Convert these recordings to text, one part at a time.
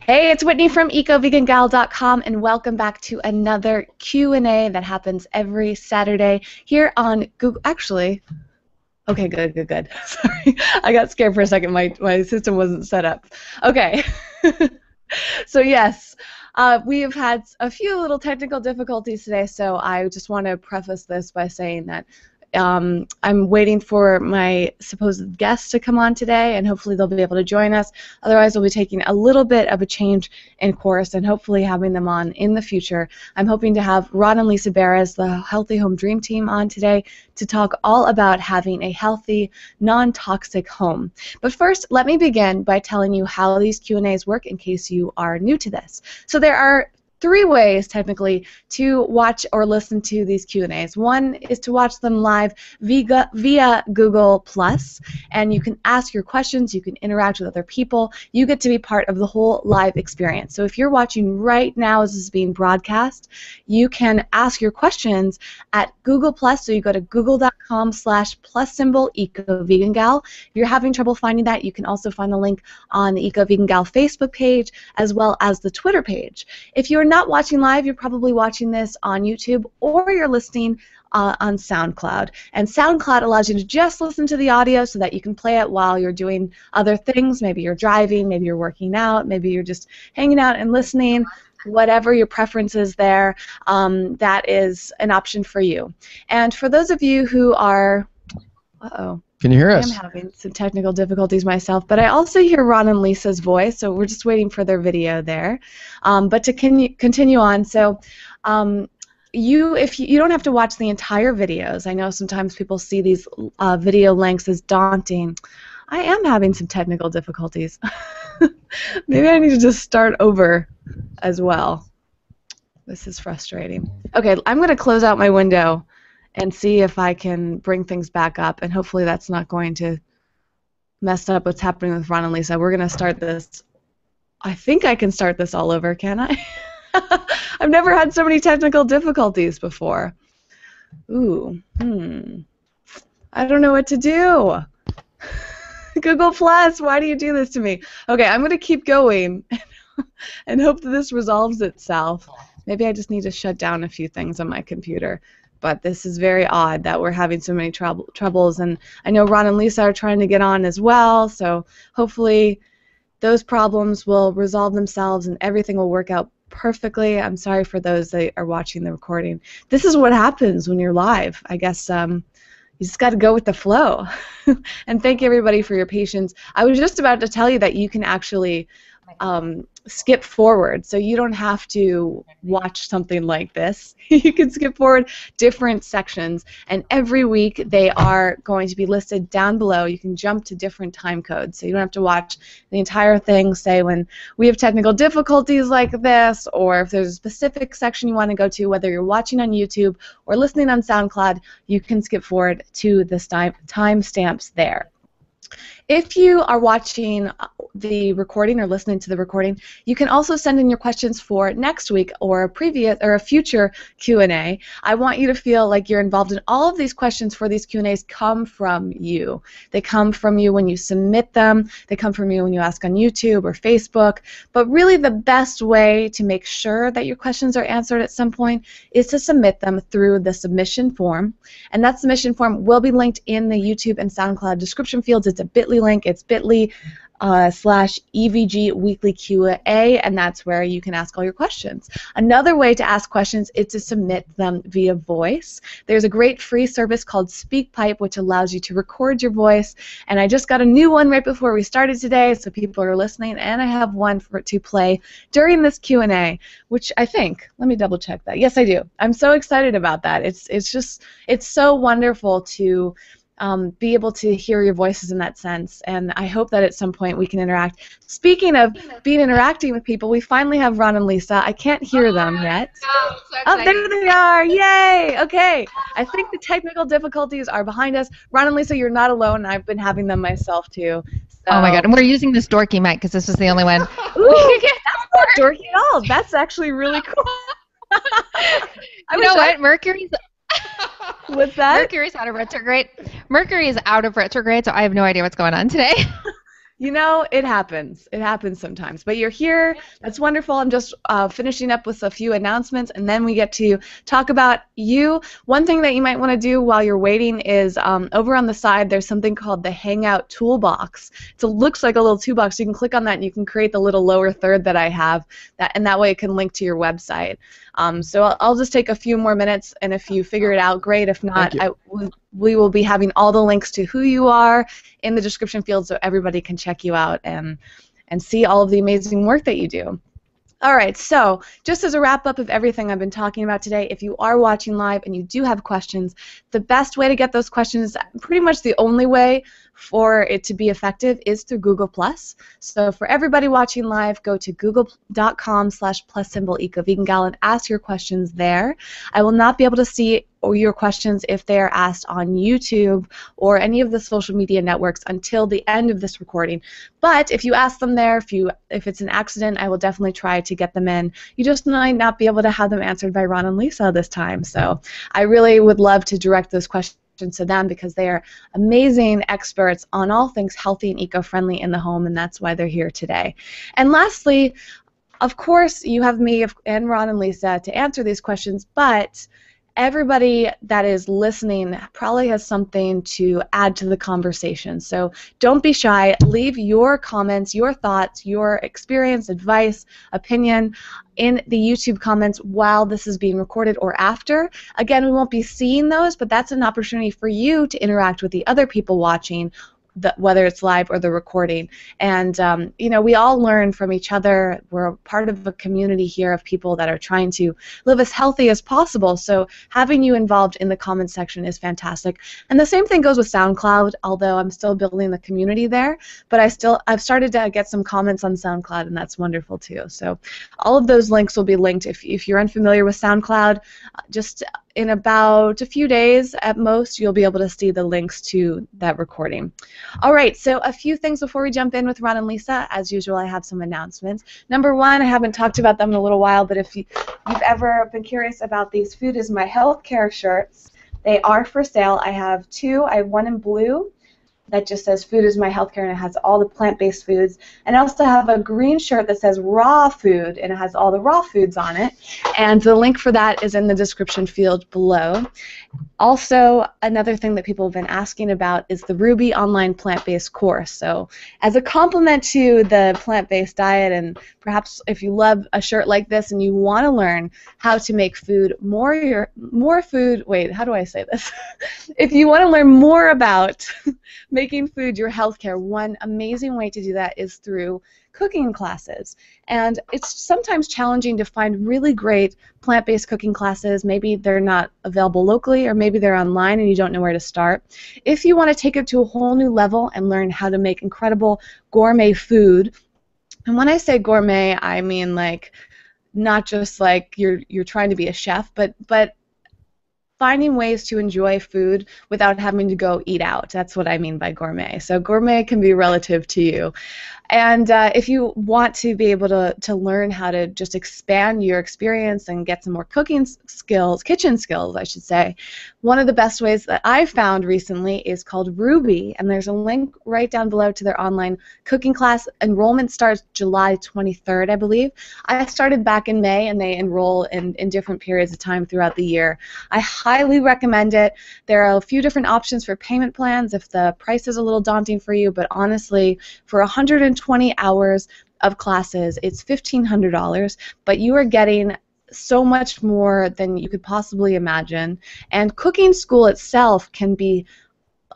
Hey, it's Whitney from EcoVeganGal.com, and welcome back to another Q&A that happens every Saturday here on Google. Actually, okay, good. Sorry, I got scared for a second. My system wasn't set up. Okay. So yes, we have had a few little technical difficulties today, so I just want to preface this by saying that I'm waiting for my supposed guests to come on today, and hopefully they'll be able to join us. Otherwise, we'll be taking a little bit of a change in course and hopefully having them on in the future. I'm hoping to have Ron and Lisa Beres, the Healthy Home Dream Team, on today to talk all about having a healthy, non-toxic home. But first, let me begin by telling you how these Q&As work in case you are new to this. So there are three ways, technically, to watch or listen to these Q&As. One is to watch them live via Google+, and you can ask your questions, you can interact with other people, you get to be part of the whole live experience. So if you're watching right now as this is being broadcast, you can ask your questions at Google+, so you go to google.com/+EcoVeganGal. If you're having trouble finding that, you can also find the link on the EcoVeganGal Facebook page as well as the Twitter page. If you're not watching live, you're probably watching this on YouTube or you're listening on SoundCloud. And SoundCloud allows you to just listen to the audio so that you can play it while you're doing other things. Maybe you're driving, maybe you're working out, maybe you're just hanging out and listening. Whatever your preference is there, that is an option for you. And for those of you who are... Can you hear us? I'm having some technical difficulties myself, but I also hear Ron and Lisa's voice, so we're just waiting for their video there. But to continue on, so if you don't have to watch the entire videos. I know sometimes people see these video lengths as daunting. I am having some technical difficulties. Maybe I need to just start over as well. This is frustrating. Okay, I'm going to close out my window and see if I can bring things back up, and hopefully that's not going to mess up what's happening with Ron and Lisa. We're going to start this. I think I can start this all over, can I? I've never had so many technical difficulties before. Ooh, I don't know what to do. Google+, why do you do this to me? Okay, I'm going to keep going and hope that this resolves itself. Maybe I just need to shut down a few things on my computer. But this is very odd that we're having so many troubles, and I know Ron and Lisa are trying to get on as well, so hopefully those problems will resolve themselves and everything will work out perfectly. I'm sorry for those that are watching the recording. This is what happens when you're live. I guess you just got to go with the flow. And thank everybody for your patience. I was just about to tell you that you can actually skip forward, so you don't have to watch something like this. You can skip forward different sections, and every week they are going to be listed down below. You can jump to different time codes, so you don't have to watch the entire thing, say when we have technical difficulties like this, or if there's a specific section you want to go to, whether you're watching on YouTube or listening on SoundCloud, you can skip forward to the timestamps there. If you are watching the recording or listening to the recording, you can also send in your questions for next week or a future Q&A. I want you to feel like you're involved in all of these questions for these Q&As come from you. They come from you when you submit them. They come from you when you ask on YouTube or Facebook. But really the best way to make sure that your questions are answered at some point is to submit them through the submission form. And that submission form will be linked in the YouTube and SoundCloud description fields. It's a bit.ly link. It's bit.ly/EVG Weekly Q&A, and that's where you can ask all your questions. Another way to ask questions is to submit them via voice. There's a great free service called SpeakPipe, which allows you to record your voice, and I just got a new one right before we started today, so people are listening, and I have one to play during this Q&A, which I think, let me double check that. Yes, I do. I'm so excited about that. It's so wonderful to be able to hear your voices in that sense, and I hope that at some point we can interact. Speaking of interacting with people, we finally have Ron and Lisa. I can't hear them yet. Oh, there they are! Yay! Okay, I think the technical difficulties are behind us. Ron and Lisa, you're not alone. I've been having them myself too. So. Oh my God, and we're using this dorky mic because this is the only one. Ooh, that's not dorky at all. That's actually really cool. You know what? Mercury's What's that? Mercury's out of retrograde. Mercury is out of retrograde, so I have no idea what's going on today. You know, it happens. It happens sometimes. But you're here. That's wonderful. I'm just finishing up with a few announcements, and then we get to talk about you. One thing that you might want to do while you're waiting is over on the side, there's something called the Hangout Toolbox. It looks like a little toolbox. You can click on that, and you can create the little lower third that I have, and that way it can link to your website. So I'll just take a few more minutes, and if you figure it out, great. If not, we will be having all the links to who you are in the description field so everybody can check you out and see all of the amazing work that you do. All right, so just as a wrap-up of everything I've been talking about today, if you are watching live and you do have questions, the best way to get those questions, pretty much the only way for it to be effective, is through Google+. So for everybody watching live, go to google.com/+ecovegangal and ask your questions there. I will not be able to see your questions if they are asked on YouTube or any of the social media networks until the end of this recording. But if you ask them there, if it's an accident, I will definitely try to get them in. You just might not be able to have them answered by Ron and Lisa this time. So I really would love to direct those questions to them because they are amazing experts on all things healthy and eco-friendly in the home, and that's why they're here today. And lastly, of course, you have me and Ron and Lisa to answer these questions, but everybody that is listening probably has something to add to the conversation. So don't be shy. Leave your comments, your thoughts, your experience, advice, opinion in the YouTube comments while this is being recorded or after. Again, we won't be seeing those, but that's an opportunity for you to interact with the other people watching, whether it's live or the recording. And, you know, we all learn from each other. We're part of a community here of people that are trying to live as healthy as possible. So having you involved in the comment section is fantastic. And the same thing goes with SoundCloud, although I'm still building the community there. But I've started to get some comments on SoundCloud, and that's wonderful too. So all of those links will be linked. If you're unfamiliar with SoundCloud, just in about a few days at most, you'll be able to see the links to that recording. All right, so a few things before we jump in with Ron and Lisa. As usual, I have some announcements. Number one, I haven't talked about them in a little while, but if you've ever been curious about these Food is My Healthcare shirts, they are for sale. I have two. I have one in blue that just says Food is My Healthcare, and it has all the plant-based foods. And I also have a green shirt that says Raw Food, and it has all the raw foods on it. And the link for that is in the description field below. Also, another thing that people have been asking about is the Rouxbe online plant-based course. So as a complement to the plant-based diet, and perhaps if you love a shirt like this and you want to learn how to make food if you want to learn more about making food your healthcare, one amazing way to do that is through cooking classes. And it's sometimes challenging to find really great plant-based cooking classes. Maybe they're not available locally, or maybe they're online and you don't know where to start. If you want to take it to a whole new level and learn how to make incredible gourmet food, and when I say gourmet, I mean like not just like you're trying to be a chef, but finding ways to enjoy food without having to go eat out. That's what I mean by gourmet. So gourmet can be relative to you. And if you want to be able to learn how to just expand your experience and get some more cooking skills, kitchen skills, I should say, one of the best ways that I've found recently is called Rouxbe, and there's a link right down below to their online cooking class. Enrollment starts July 23rd, I believe. I started back in May, and they enroll in different periods of time throughout the year. I highly recommend it. There are a few different options for payment plans if the price is a little daunting for you, but honestly, for 120 hours of classes, it's $1,500, but you are getting so much more than you could possibly imagine. And cooking school itself can be,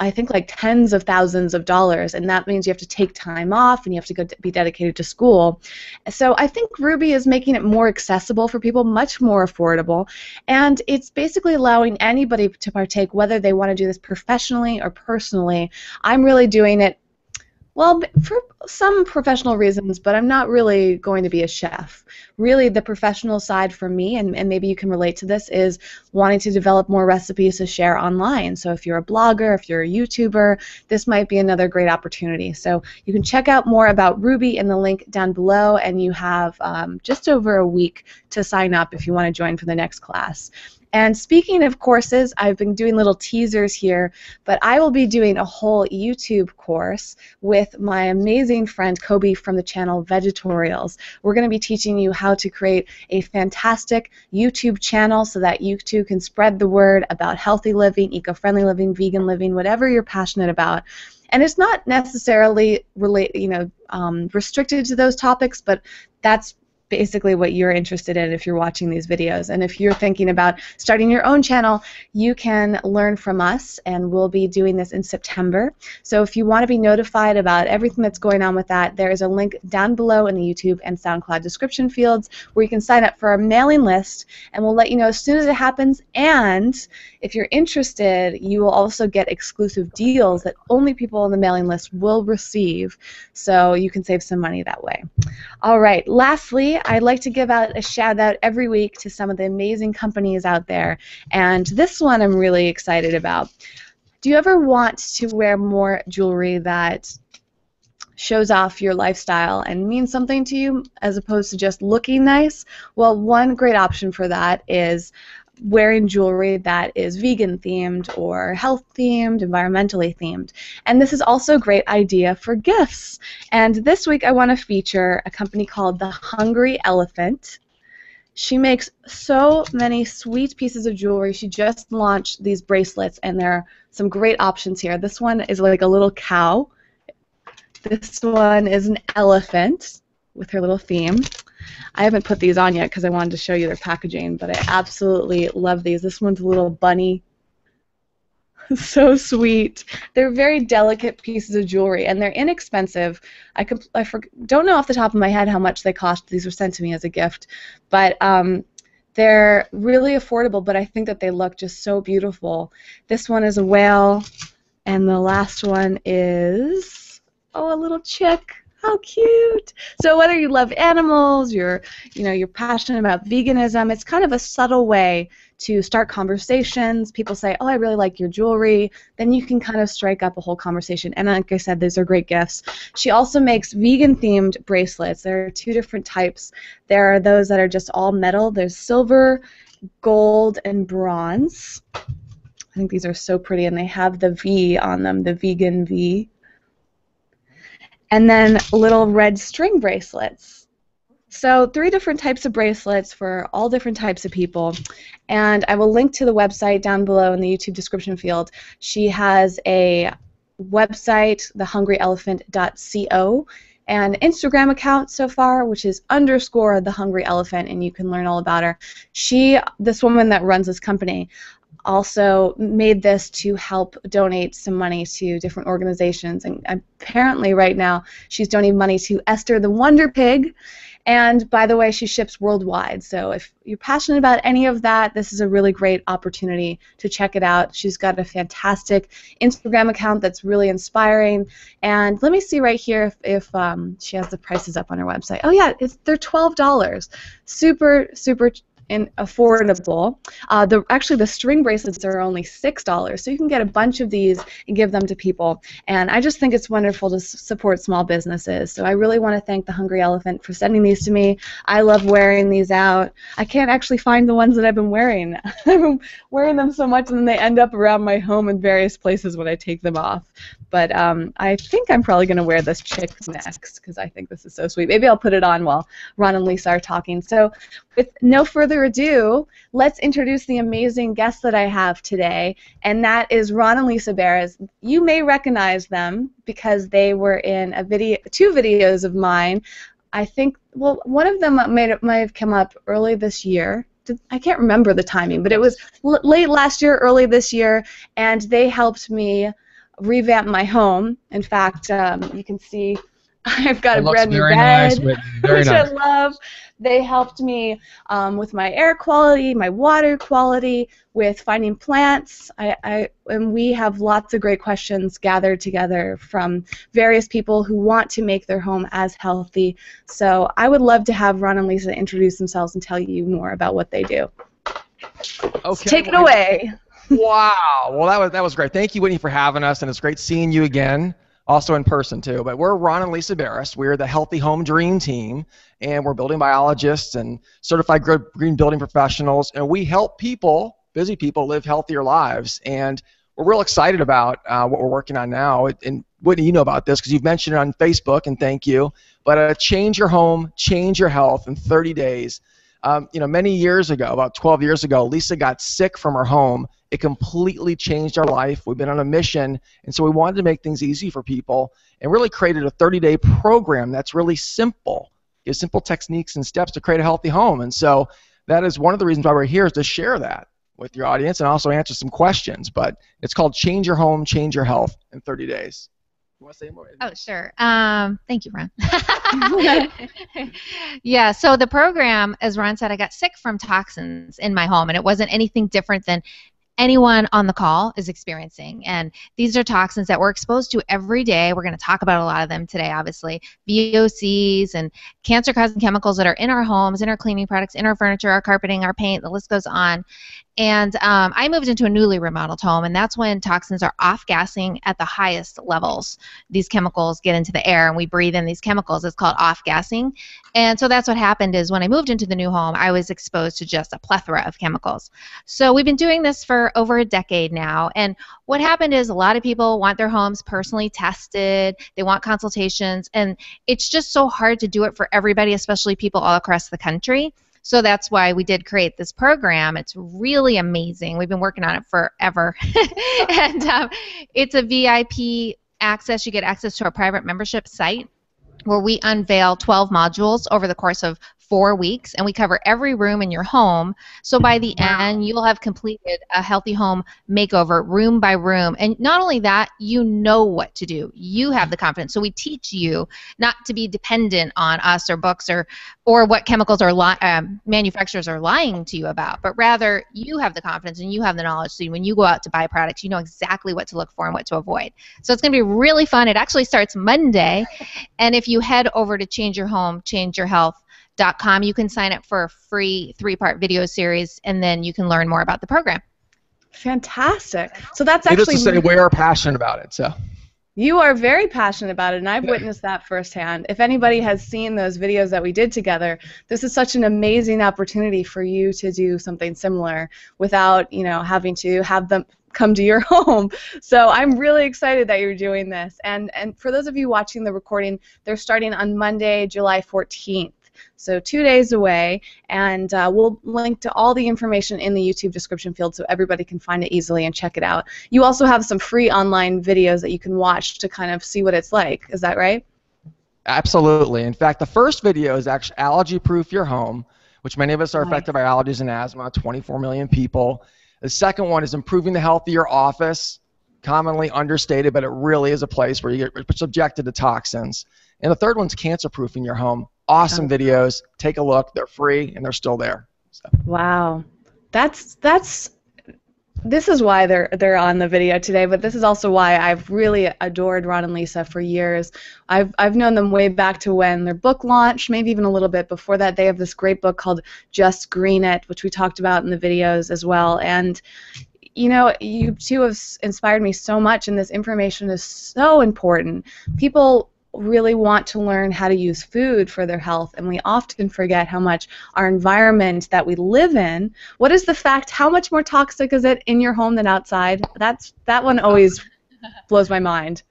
I think, like tens of thousands of dollars, and that means you have to take time off and you have to go be dedicated to school. So I think Rouxbe is making it more accessible for people, much more affordable, and it's basically allowing anybody to partake, whether they want to do this professionally or personally. I'm really doing it, well, for some professional reasons, but I'm not really going to be a chef. Really, the professional side for me, and maybe you can relate to this, is wanting to develop more recipes to share online. So if you're a blogger, if you're a YouTuber, this might be another great opportunity. So you can check out more about Rouxbe in the link down below, and you have just over a week to sign up if you want to join for the next class. And speaking of courses, I've been doing little teasers here, but I will be doing a whole YouTube course with my amazing friend Kobe from the channel Veggietorials. We're going to be teaching you how to create a fantastic YouTube channel so that you too can spread the word about healthy living, eco-friendly living, vegan living, whatever you're passionate about. And it's not necessarily restricted to those topics, but that's basically what you're interested in if you're watching these videos. And if you're thinking about starting your own channel, you can learn from us, and we'll be doing this in September. So if you want to be notified about everything that's going on with that, there is a link down below in the YouTube and SoundCloud description fields where you can sign up for our mailing list, and we'll let you know as soon as it happens. And if you're interested, you will also get exclusive deals that only people on the mailing list will receive, so you can save some money that way. All right, lastly, I'd like to give out a shout out every week to some of the amazing companies out there, and this one I'm really excited about. Do you ever want to wear more jewelry that shows off your lifestyle and means something to you as opposed to just looking nice? Well, one great option for that is wearing jewelry that is vegan themed or health themed, environmentally themed. And this is also a great idea for gifts. And this week I want to feature a company called The Hungry Elephant. She makes so many sweet pieces of jewelry. She just launched these bracelets, and there are some great options here. This one is like a little cow. This one is an elephant with her little theme. I haven't put these on yet because I wanted to show you their packaging, but I absolutely love these. This one's a little bunny. So sweet. They're very delicate pieces of jewelry, and they're inexpensive. I don't know off the top of my head how much they cost. These were sent to me as a gift, but they're really affordable, but I think that they look just so beautiful. This one is a whale, and the last one is, oh, a little chick. How cute! So whether you love animals, you're passionate about veganism, it's kind of a subtle way to start conversations. People say, "Oh, I really like your jewelry." Then you can kind of strike up a whole conversation. And like I said, these are great gifts. She also makes vegan-themed bracelets. There are two different types. There are those that are just all metal. There's silver, gold, and bronze. I think these are so pretty, and they have the V on them, the vegan V. And then little red string bracelets. So 3 different types of bracelets for all different types of people. And I will link to the website down below in the YouTube description field. She has a website, thehungryelephant.co, and Instagram account so far, which is _thehungryelephant, and you can learn all about her. This woman that runs this company, also made this to help donate some money to different organizations, and apparently right now she's donating money to Esther the Wonder Pig, and by the way, she ships worldwide. So if you're passionate about any of that, this is a really great opportunity to check it out. She's got a fantastic Instagram account that's really inspiring, and let me see right here if she has the prices up on her website. Oh yeah, they're $12. Super and affordable. Actually, the string bracelets are only $6, so you can get a bunch of these and give them to people. And I just think it's wonderful to support small businesses. So I really want to thank the Hungry Elephant for sending these to me. I love wearing these out. I can't actually find the ones that I've been wearing. I've been wearing them so much, and then they end up around my home in various places when I take them off. But I think I'm probably going to wear this chick next because I think this is so sweet. Maybe I'll put it on while Ron and Lisa are talking. So with no further ado, let's introduce the amazing guests that I have today, and that is Ron and Lisa Beres. You may recognize them because they were in two videos of mine. I think, well, one of them might have come up early this year. I can't remember the timing, but it was late last year, early this year, and they helped me revamp my home. In fact, you can see I've got a brand new bed, nice, which nice. I love. They helped me with my air quality, my water quality, with finding plants. And we have lots of great questions gathered together from various people who want to make their home as healthy. So I would love to have Ron and Lisa introduce themselves and tell you more about what they do. Okay, so take it away. Wow. Well, that was great. Thank you, Whitney, for having us, and it's great seeing you again. Also in person, too. But we're Ron and Lisa Beres. We're the Healthy Home Dream Team, and we're building biologists and certified green building professionals, and we help people busy people live healthier lives. And we're real excited about what we're working on now. And Whitney, you know about this because you've mentioned it on Facebook, and thank you. But change your home, change your health in 30 days. Many years ago, about 12 years ago, Lisa got sick from her home. It completely changed our life. We've been on a mission, and so we wanted to make things easy for people and really created a 30-day program that's really simple. Gives simple techniques and steps to create a healthy home. And so that is one of the reasons why we're here, is to share that with your audience and also answer some questions. But it's called Change Your Home, Change Your Health in 30 days. You want to say more? Oh, sure. Thank you, Ron. Yeah, so the program, as Ron said, I got sick from toxins in my home, and it wasn't anything different than anyone on the call is experiencing. And these are toxins that we're exposed to every day. We're going to talk about a lot of them today, obviously. VOCs and cancer-causing chemicals that are in our homes, in our cleaning products, in our furniture, our carpeting, our paint, the list goes on. And I moved into a newly remodeled home, and that's when toxins are off-gassing at the highest levels. These chemicals get into the air, and we breathe in these chemicals. It's called off-gassing. And so that's what happened is when I moved into the new home, I was exposed to just a plethora of chemicals. So we've been doing this for over a decade now, and what happened is a lot of people want their homes personally tested. They want consultations, and it's just so hard to do it for everybody, especially people all across the country. So that's why we did create this program. It's really amazing. We've been working on it forever. And it's a VIP access. You get access to our private membership site where we unveil 12 modules over the course of 4 weeks, and we cover every room in your home. So by the end, you'll have completed a healthy home makeover room by room. And not only that, you know what to do. You have the confidence. So we teach you not to be dependent on us or books or what chemicals or manufacturers are lying to you about, but rather you have the confidence and you have the knowledge. So when you go out to buy products, you know exactly what to look for and what to avoid. So it's going to be really fun. It actually starts Monday. And if you head over to changeyourhome.com, you can sign up for a free 3-part video series, and then you can learn more about the program. Fantastic. So that's Needless actually... to say, we are passionate about it. So you are very passionate about it, and I've witnessed that firsthand. If anybody has seen those videos that we did together, this is such an amazing opportunity for you to do something similar without, having to have them come to your home. So I'm really excited that you're doing this. And for those of you watching the recording, they're starting on Monday, July 14th. So 2 days away, and we'll link to all the information in the YouTube description field so everybody can find it easily and check it out. You also have some free online videos that you can watch to kind of see what it's like. Is that right? Absolutely. In fact, the first video is actually allergy-proof your home, which many of us are affected by allergies and asthma, 24 million people. The second one is improving the health of your office, commonly understated, but it really is a place where you get subjected to toxins. And the third one's cancer-proofing your home. Awesome videos. Take a look. They're free, and they're still there. So. Wow. This is why they're on the video today, but this is also why I've really adored Ron and Lisa for years. I've known them way back to when their book launched, maybe even a little bit before that. They have this great book called Just Green It, which we talked about in the videos as well. And you two have inspired me so much, and this information is so important. People really want to learn how to use food for their health, and we often forget how much our environment that we live in. What is the fact? How much more toxic is it in your home than outside? That one always blows my mind.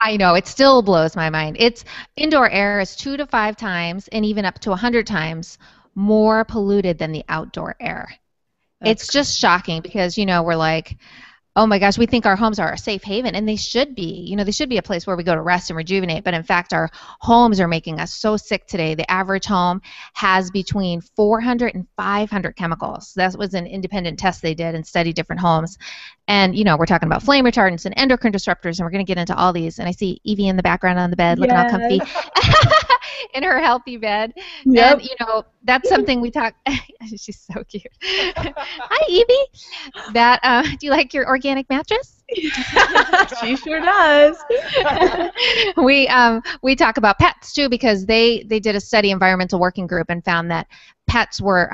I know, it still blows my mind. It's indoor air is 2 to 5 times and even up to 100 times more polluted than the outdoor air. It's just shocking because, we're like, oh my gosh, we think our homes are a safe haven, and they should be. They should be a place where we go to rest and rejuvenate, but in fact, our homes are making us so sick today. The average home has between 400 and 500 chemicals. That was an independent test they did and studied different homes. And, we're talking about flame retardants and endocrine disruptors, and we're going to get into all these. And I see Evie in the background on the bed looking all comfy in her healthy bed. Yep. And, that's something we talk. She's so cute. Hi, Evie. Do you like your organic mattress? She sure does. We talk about pets, too, because they did a study, environmental working group, and found that pets were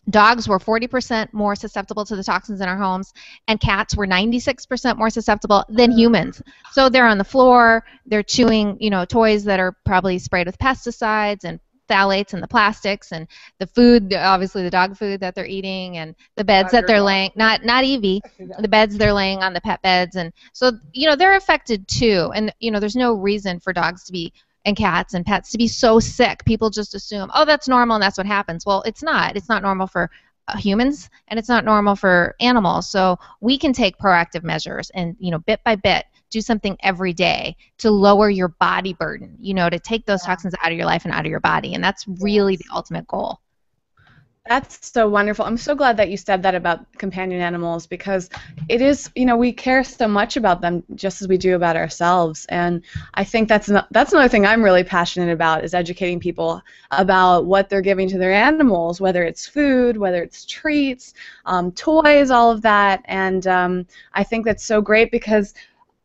dogs were 40% more susceptible to the toxins in our homes, and cats were 96% more susceptible than humans. So they're on the floor, they're chewing, toys that are probably sprayed with pesticides and phthalates and the plastics and the food, obviously the dog food that they're eating, and the beds that they're laying, not Evie, the beds they're laying on, the pet beds. And so, they're affected too. And, there's no reason for dogs to be, and cats and pets to be so sick. People just assume, oh, that's normal and that's what happens. Well, it's not. It's not normal for humans, and it's not normal for animals. So we can take proactive measures and, bit by bit, do something every day to lower your body burden, to take those toxins out of your life and out of your body. And that's really the ultimate goal. That's so wonderful. I'm so glad that you said that about companion animals, because it is, we care so much about them just as we do about ourselves. And I think that's another thing I'm really passionate about, is educating people about what they're giving to their animals, whether it's food, whether it's treats, toys, all of that. And I think that's so great, because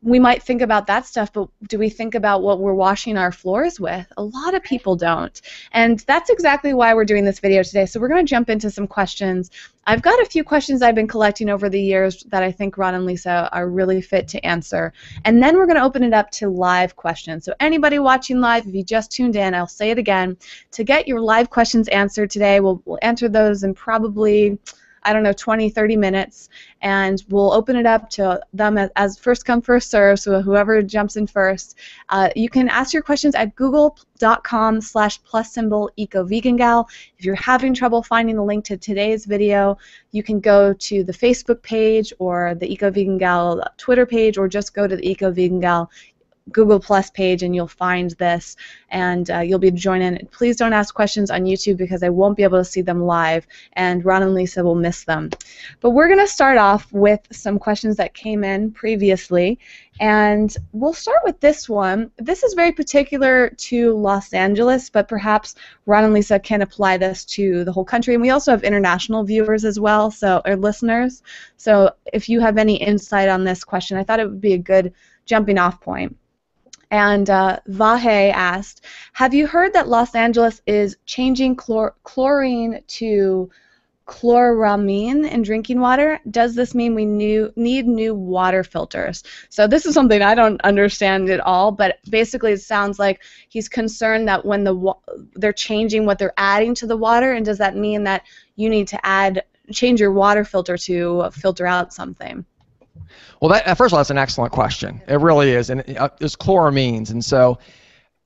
we might think about that stuff, but do we think about what we're washing our floors with? A lot of people don't. And that's exactly why we're doing this video today. So we're going to jump into some questions. I've got a few questions I've been collecting over the years that I think Ron and Lisa are really fit to answer. And then we're going to open it up to live questions. So anybody watching live, if you just tuned in, I'll say it again, to get your live questions answered today, we'll answer those in probably, I don't know, 20, 30 minutes, and we'll open it up to them as first come, first serve, so whoever jumps in first. You can ask your questions at google.com/+ecovegangal. If you're having trouble finding the link to today's video, you can go to the Facebook page or the Eco Vegan Gal Twitter page, or just go to the Eco Vegan Gal Google Plus page and you'll find this, and you'll be able to join in. Please don't ask questions on YouTube, because I won't be able to see them live, and Ron and Lisa will miss them. But we're going to start off with some questions that came in previously, and we'll start with this one. This is very particular to Los Angeles, but perhaps Ron and Lisa can apply this to the whole country, and we also have international viewers as well, or listeners. So if you have any insight on this question, I thought it would be a good jumping off point. And Vahe asked, have you heard that Los Angeles is changing chlorine to chloramine in drinking water? Does this mean we need new water filters? So this is something I don't understand at all, but basically it sounds like he's concerned that when they're changing what they're adding to the water, and does that mean that you need to change your water filter to filter out something? Well, first of all, that's an excellent question. It really is, and there's chloramines, and so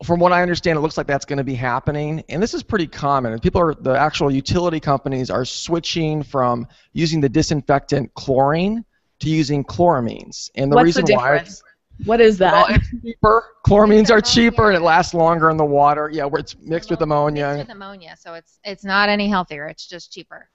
from what I understand, it looks like that's going to be happening, and this is pretty common. And the actual utility companies are switching from using the disinfectant chlorine to using chloramines, and the reason why. What is that? Well, it's cheaper. Chloramines are cheaper, and it lasts longer in the water. Yeah, where it's mixed with ammonia. Mixed with ammonia, so it's not any healthier. It's just cheaper.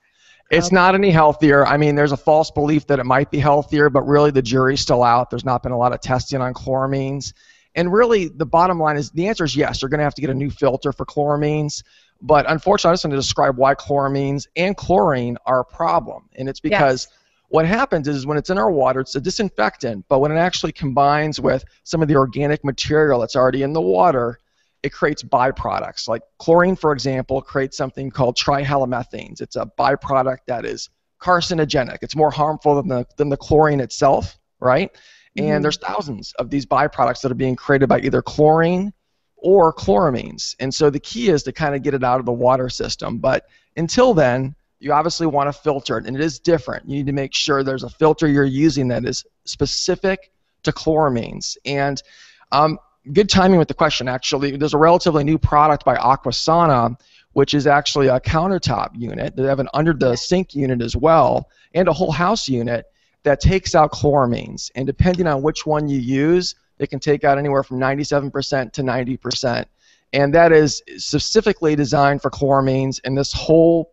It's not any healthier. I mean, there's a false belief that it might be healthier, but really the jury's still out. There's not been a lot of testing on chloramines. And really, the bottom line is, the answer is yes, you're going to have to get a new filter for chloramines. But unfortunately, I just want to describe why chloramines and chlorine are a problem. And it's because what happens is when it's in our water, it's a disinfectant, but when it actually combines with some of the organic material that's already in the water, it creates byproducts. Like chlorine, for example, creates something called trihalomethanes. It's a byproduct that is carcinogenic. It's more harmful than the chlorine itself, right? And there's thousands of these byproducts that are being created by either chlorine or chloramines. And so the key is to kind of get it out of the water system. But until then, you obviously want to filter it, and it is different. You need to make sure there's a filter you're using that is specific to chloramines. And good timing with the question, actually. There's a relatively new product by Aquasana, which is actually a countertop unit. They have an under-the-sink unit as well, and a whole house unit that takes out chloramines. And depending on which one you use, it can take out anywhere from 97% to 90%. And that is specifically designed for chloramines. And this whole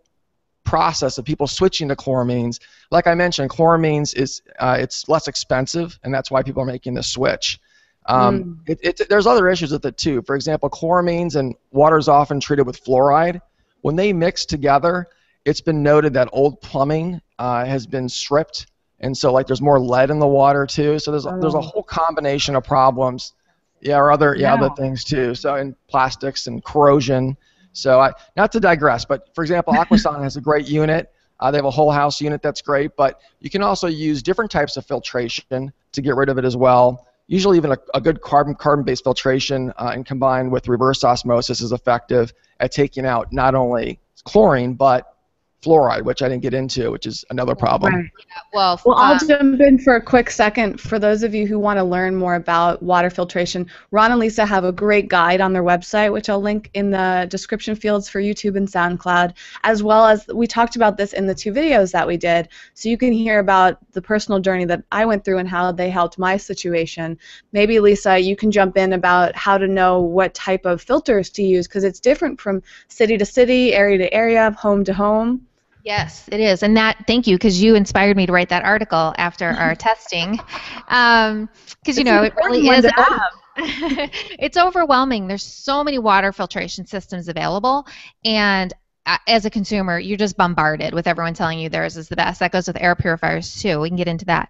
process of people switching to chloramines, like I mentioned, chloramines is it's less expensive, and that's why people are making the switch. There's other issues with it too. For example, chloramines and water is often treated with fluoride. When they mix together, it's been noted that old plumbing has been stripped, and so like there's more lead in the water too. So there's a whole combination of problems, or other things too. So and plastics and corrosion. So not to digress, but for example, Aquasana has a great unit. They have a whole house unit that's great, but you can also use different types of filtration to get rid of it as well. usually even a good carbon-based filtration and combined with reverse osmosis is effective at taking out not only chlorine but fluoride, which I didn't get into, which is another problem. Right. Yeah, well, I'll jump in for a quick second. For those of you who want to learn more about water filtration, Ron and Lisa have a great guide on their website, which I'll link in the description fields for YouTube and SoundCloud, as well as we talked about this in the 2 videos that we did, so you can hear about the personal journey that I went through and how they helped my situation. Maybe, Lisa, you can jump in about how to know what type of filters to use, because it's different from city to city, area to area, home to home. Yes, it is, and thank you, because you inspired me to write that article after our testing, because it really is. It's overwhelming. There's so many water filtration systems available, and as a consumer, you're just bombarded with everyone telling you theirs is the best. That goes with air purifiers too. We can get into that.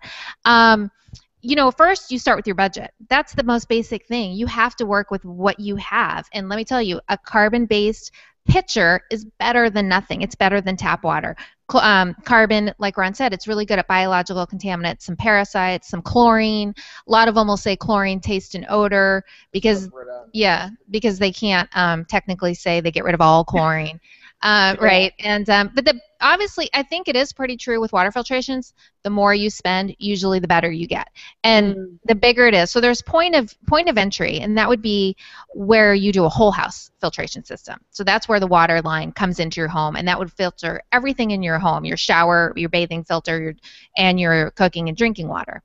First you start with your budget. That's the most basic thing. You have to work with what you have, and let me tell you, a carbon-based pitcher is better than nothing. It's better than tap water. Carbon, like Ron said, it's really good at biological contaminants, some parasites, some chlorine. A lot of them will say chlorine, taste, and odor because they can't technically say they get rid of all chlorine. Right, and but obviously, I think it is pretty true with water filtrations. The more you spend, usually the better you get, and the bigger it is. So there's point of entry, and that would be where you do a whole house filtration system. So that's where the water line comes into your home, and that would filter everything in your home: your shower, your bathing filter, and your cooking and drinking water.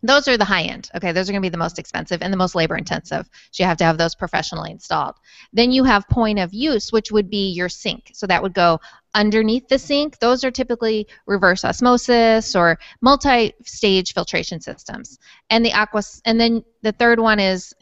Those are the high end. Okay, those are going to be the most expensive and the most labor intensive. So you have to have those professionally installed. Then you have point of use, which would be your sink. So that would go underneath the sink. Those are typically reverse osmosis or multi-stage filtration systems. And then the third one is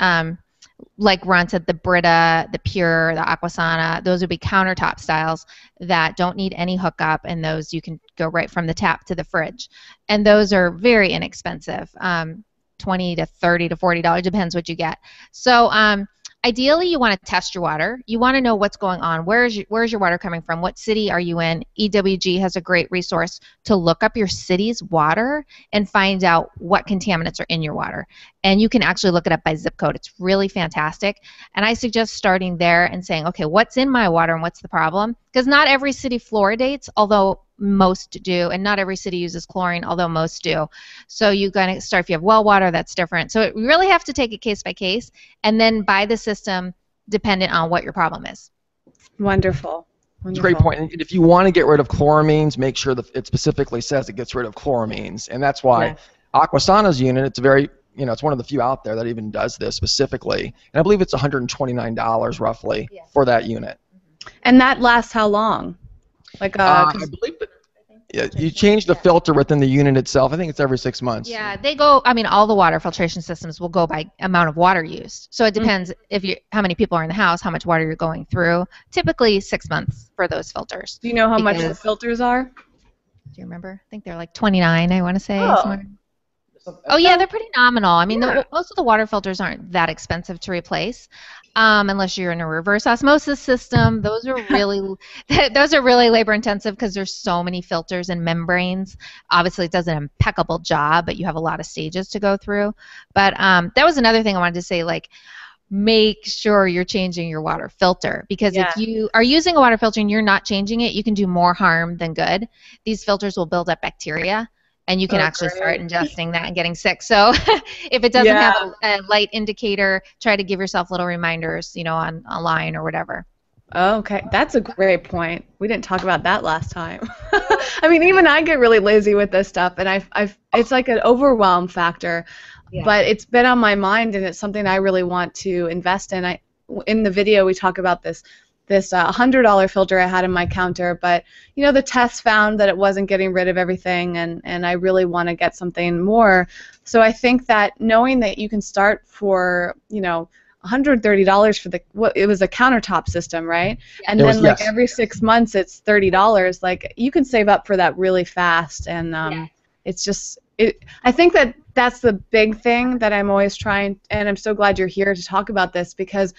like Ron said, the Brita, the Pure, the Aquasana. Those would be countertop styles that don't need any hookup, and those you can go right from the tap to the fridge. And those are very inexpensive, $20 to $30 to $40, depends what you get. So ideally, you want to test your water. You want to know what's going on. Where's your water coming from? What city are you in? EWG has a great resource to look up your city's water and find out what contaminants are in your water. And you can actually look it up by zip code. It's really fantastic. And I suggest starting there and saying, okay, what's in my water and what's the problem? Because not every city fluoridates, although most do, and not every city uses chlorine, although most do. So you're going to start, if you have well water, that's different. So you really have to take it case by case and then buy the system dependent on what your problem is. Wonderful. That's a great point. And if you want to get rid of chloramines, make sure that it specifically says it gets rid of chloramines. And that's why Aquasana's unit, it's very, it's one of the few out there that even does this specifically. And I believe it's $129 roughly for that unit. And that lasts how long? Like I believe that you change the filter within the unit itself. I think it's every 6 months. Yeah, they go. I mean, all the water filtration systems will go by amount of water used. So it depends how many people are in the house, how much water you're going through. Typically 6 months for those filters. Do you know how much the filters are? Do you remember? I think they're like $29. I want to say. Oh yeah, they're pretty nominal. I mean, most of the water filters aren't that expensive to replace, unless you're in a reverse osmosis system. Those are really labor intensive because there's so many filters and membranes. Obviously, it does an impeccable job, but you have a lot of stages to go through. But that was another thing I wanted to say. Like, make sure you're changing your water filter, because if you are using a water filter and you're not changing it, you can do more harm than good. These filters will build up bacteria. And you can actually start ingesting that and getting sick. So if it doesn't have a light indicator, try to give yourself little reminders, online or whatever. Okay, that's a great point. We didn't talk about that last time. I mean, even I get really lazy with this stuff, and it's like an overwhelm factor. Yeah. But it's been on my mind, and it's something I really want to invest in. In the video, we talk about this $100 filter I had in my counter, but the tests found that it wasn't getting rid of everything, and I really want to get something more. So I think that knowing that you can start for $130 for it was a countertop system, right? Yeah. And then every 6 months it's $30. Like, you can save up for that really fast, and it's just I think that's the big thing that I'm always trying, and I'm so glad you're here to talk about this, because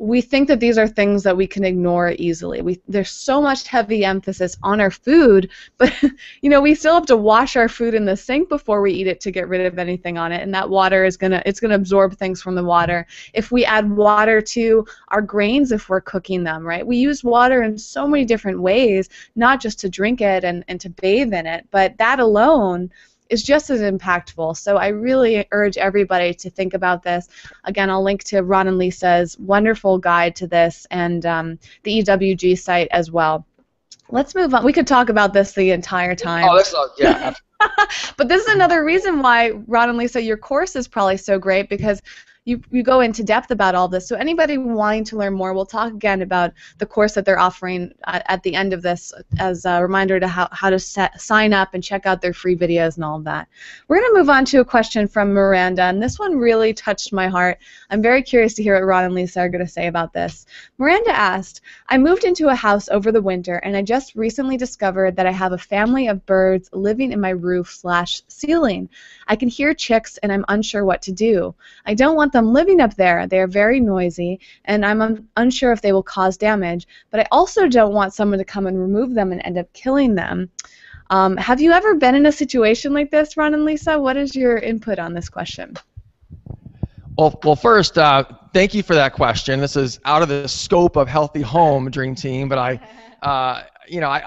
we think that these are things that we can ignore easily. There's so much heavy emphasis on our food, but we still have to wash our food in the sink before we eat it to get rid of anything on it, and that water is gonna absorb things from the water. If we add water to our grains, if we're cooking them, right? We use water in so many different ways, not just to drink it and to bathe in it, but that alone is just as impactful. So I really urge everybody to think about this. Again, I'll link to Ron and Lisa's wonderful guide to this and the EWG site as well. Let's move on. We could talk about this the entire time. Oh, yeah. But this is another reason why, Ron and Lisa, your course is probably so great, because you go into depth about all this. So anybody wanting to learn more, we'll talk again about the course that they're offering at the end of this as a reminder to how to sign up and check out their free videos and all of that. We're going to move on to a question from Miranda, and this one really touched my heart. I'm very curious to hear what Ron and Lisa are going to say about this. Miranda asked, I moved into a house over the winter, and I just recently discovered that I have a family of birds living in my roof/ceiling. I can hear chicks, and I'm unsure what to do. I don't want them living up there. They are very noisy, and I'm unsure if they will cause damage, but I also don't want someone to come and remove them and end up killing them. Have you ever been in a situation like this, Ron and Lisa? What is your input on this question? Well, first, thank you for that question. This is out of the scope of Healthy Home Dream Team, but I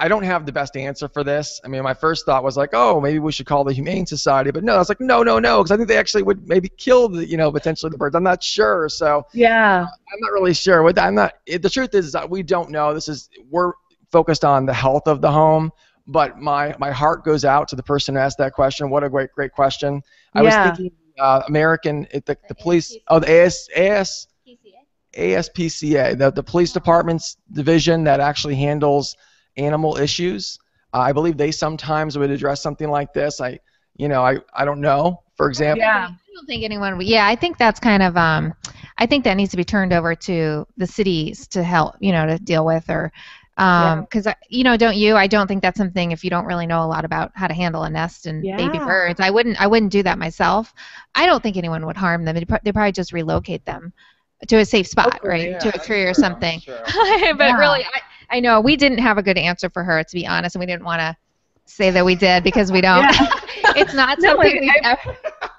don't have the best answer for this. I mean, my first thought was like, oh, maybe we should call the Humane Society, but no, I was like, no, because I think they actually would maybe kill potentially the birds. I'm not sure, so yeah, I'm not really sure. The truth is that we don't know. We're focused on the health of the home, but my heart goes out to the person who asked that question. What a great question. I was thinking the police, the ASPCA, the police department's division that actually handles animal issues. I believe they sometimes would address something like this. I don't know. For example. Yeah. I don't think anyone would. Yeah, I think that's kind of. I think that needs to be turned over to the cities to help. To deal with, or because don't you? I don't think that's something, if you don't really know a lot about how to handle a nest and baby birds. I wouldn't do that myself. I don't think anyone would harm them. They probably just relocate them to a safe spot, right? Yeah, to a tree or something. Sure. But really, I know we didn't have a good answer for her, to be honest, and we didn't want to say that we did, because we don't. Yeah. It's not something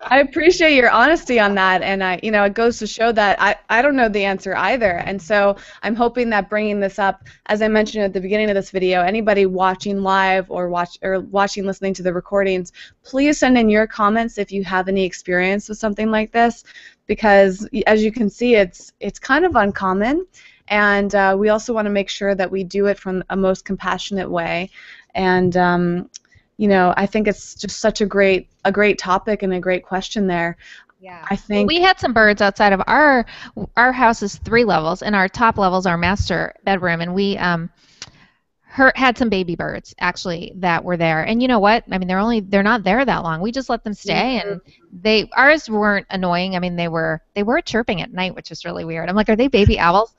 I appreciate your honesty on that, and it goes to show that I don't know the answer either, and so I'm hoping that bringing this up, as I mentioned at the beginning of this video, anybody watching live or listening to the recordings, please send in your comments if you have any experience with something like this, because as you can see, it's kind of uncommon, and we also want to make sure that we do it from a most compassionate way, and I think it's just such a great topic and a great question there. Yeah. I think we had some birds outside of our house is 3 levels, and our top level is our master bedroom, and we had some baby birds actually that were there, and you know what? I mean, they're not there that long. We just let them stay, and ours weren't annoying. I mean, they were chirping at night, which is really weird. I'm like, are they baby owls?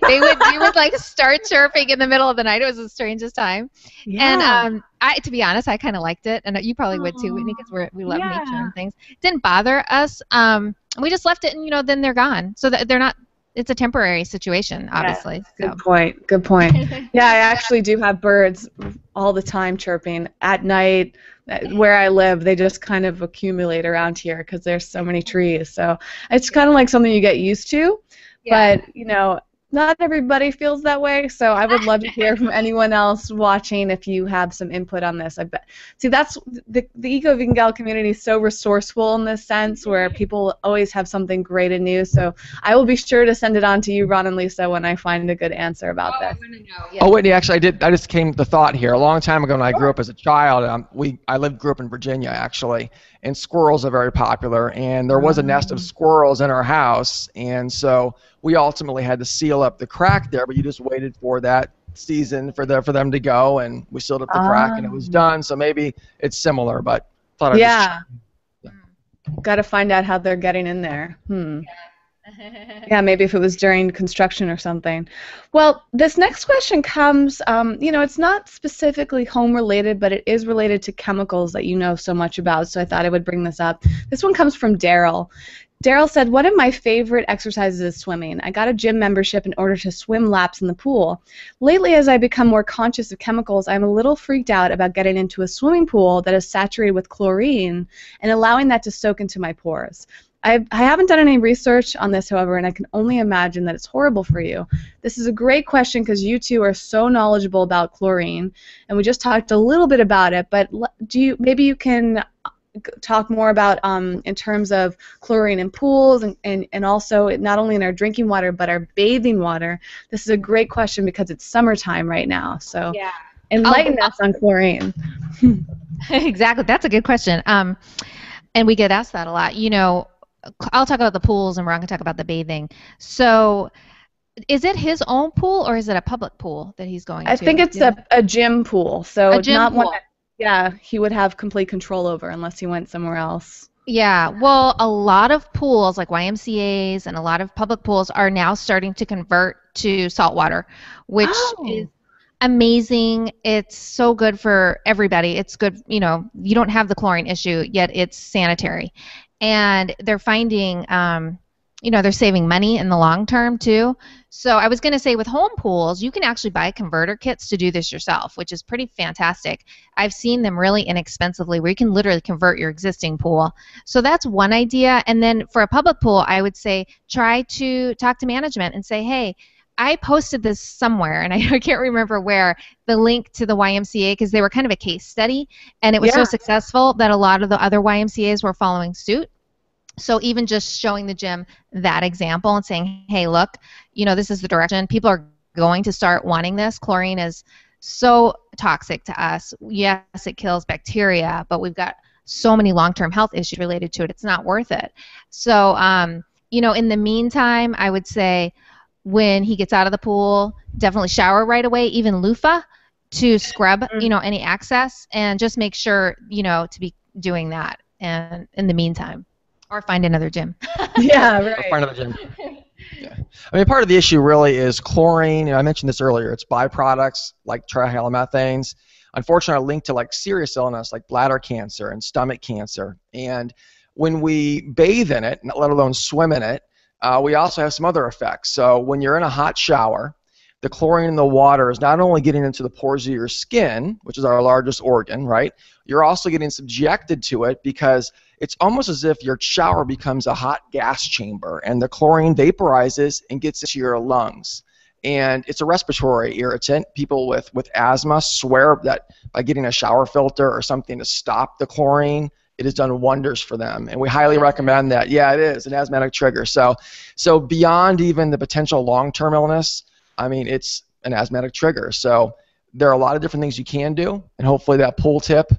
They would like start chirping in the middle of the night. It was the strangest time. Yeah. And to be honest, I kind of liked it, and you probably would too, Whitney, because we love nature and things. It didn't bother us. We just left it, and then they're gone, so that they're not. It's a temporary situation, obviously. Yeah, good point. Yeah, I actually do have birds all the time chirping at night. Where I live, they just kind of accumulate around here because there's so many trees. So it's kind of like something you get used to. Yeah. But, not everybody feels that way, so I would love to hear from anyone else watching if you have some input on this. I bet. See, that's the Eco Vegan Gal community is so resourceful in this sense, where people always have something great and new. So I will be sure to send it on to you, Ron and Lisa, when I find a good answer about this. I want to know. Yeah. Oh, Whitney, actually, I just came to the thought here. A long time ago, when I grew up as a child, I grew up in Virginia actually, and squirrels are very popular. And there was a nest of squirrels in our house, and so we ultimately had to seal up the crack there, but you just waited for that season for them to go, and we sealed up the crack, and it was done. So maybe it's similar, but thought I'd got to find out how they're getting in there. Yeah, maybe if it was during construction or something. Well, this next question comes, it's not specifically home related, but it is related to chemicals that you know so much about, so I thought I would bring this up. This one comes from Daryl. Daryl said, one of my favorite exercises is swimming. I got a gym membership in order to swim laps in the pool. Lately, as I become more conscious of chemicals, I'm a little freaked out about getting into a swimming pool that is saturated with chlorine and allowing that to soak into my pores. I haven't done any research on this, however, and I can only imagine that it's horrible for you. This is a great question because you two are so knowledgeable about chlorine, and we just talked a little bit about it, but maybe you can talk more about in terms of chlorine in pools and also not only in our drinking water but our bathing water. This is a great question because it's summertime right now, so yeah. Enlighten us on chlorine. Exactly, that's a good question. And we get asked that a lot. You know, I'll talk about the pools and Ron can talk about the bathing. So is it his own pool or is it a public pool that he's going to? I think it's a gym pool, so a gym not pool. one that, yeah, he would have complete control over unless he went somewhere else. Yeah, well, a lot of pools like YMCAs and a lot of public pools are now starting to convert to salt water, which is amazing. It's so good for everybody. It's good, you know, you don't have the chlorine issue, yet it's sanitary. And they're finding, you know, they're saving money in the long term too. So I was going to say with home pools, you can actually buy converter kits to do this yourself, which is pretty fantastic. I've seen them really inexpensively where you can literally convert your existing pool. So that's one idea. And then for a public pool, I would say try to talk to management and say, hey, I posted this somewhere, and I can't remember where, the link to the YMCA because they were kind of a case study, and it was so successful that a lot of the other YMCAs were following suit. So even just showing the gym that example and saying, hey, look, you know, this is the direction. People are going to start wanting this. Chlorine is so toxic to us. Yes, it kills bacteria, but we've got so many long-term health issues related to it. It's not worth it. So, you know, in the meantime, I would say when he gets out of the pool, definitely shower right away, even loofah to scrub, you know, any excess, and just make sure, you know, to be doing that and in the meantime. Or find another gym. Yeah, right. Or find another gym. Yeah. I mean, part of the issue really is chlorine. You know, I mentioned this earlier. It's byproducts like trihalomethanes. Unfortunately, are linked to like serious illness like bladder cancer and stomach cancer. And when we bathe in it, let alone swim in it, we also have some other effects. So when you're in a hot shower, the chlorine in the water is not only getting into the pores of your skin, which is our largest organ, right? You're also getting subjected to it because it's almost as if your shower becomes a hot gas chamber and the chlorine vaporizes and gets into your lungs. And it's a respiratory irritant. People with asthma swear that by getting a shower filter or something to stop the chlorine, it has done wonders for them. And we highly recommend that. Yeah, it is an asthmatic trigger. So beyond even the potential long-term illness, I mean, it's an asthmatic trigger. So there are a lot of different things you can do, and hopefully that pool tip,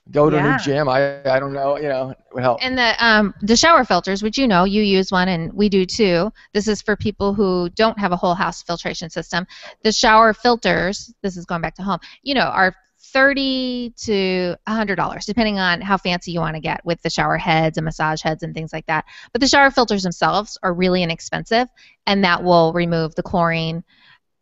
go to a new gym. I don't know, you know, it would help. And the shower filters, which you know, you use one and we do too. This is for people who don't have a whole house filtration system. The shower filters, this is going back to home, you know, are $30 to $100, depending on how fancy you want to get with the shower heads and massage heads and things like that. But the shower filters themselves are really inexpensive, and that will remove the chlorine.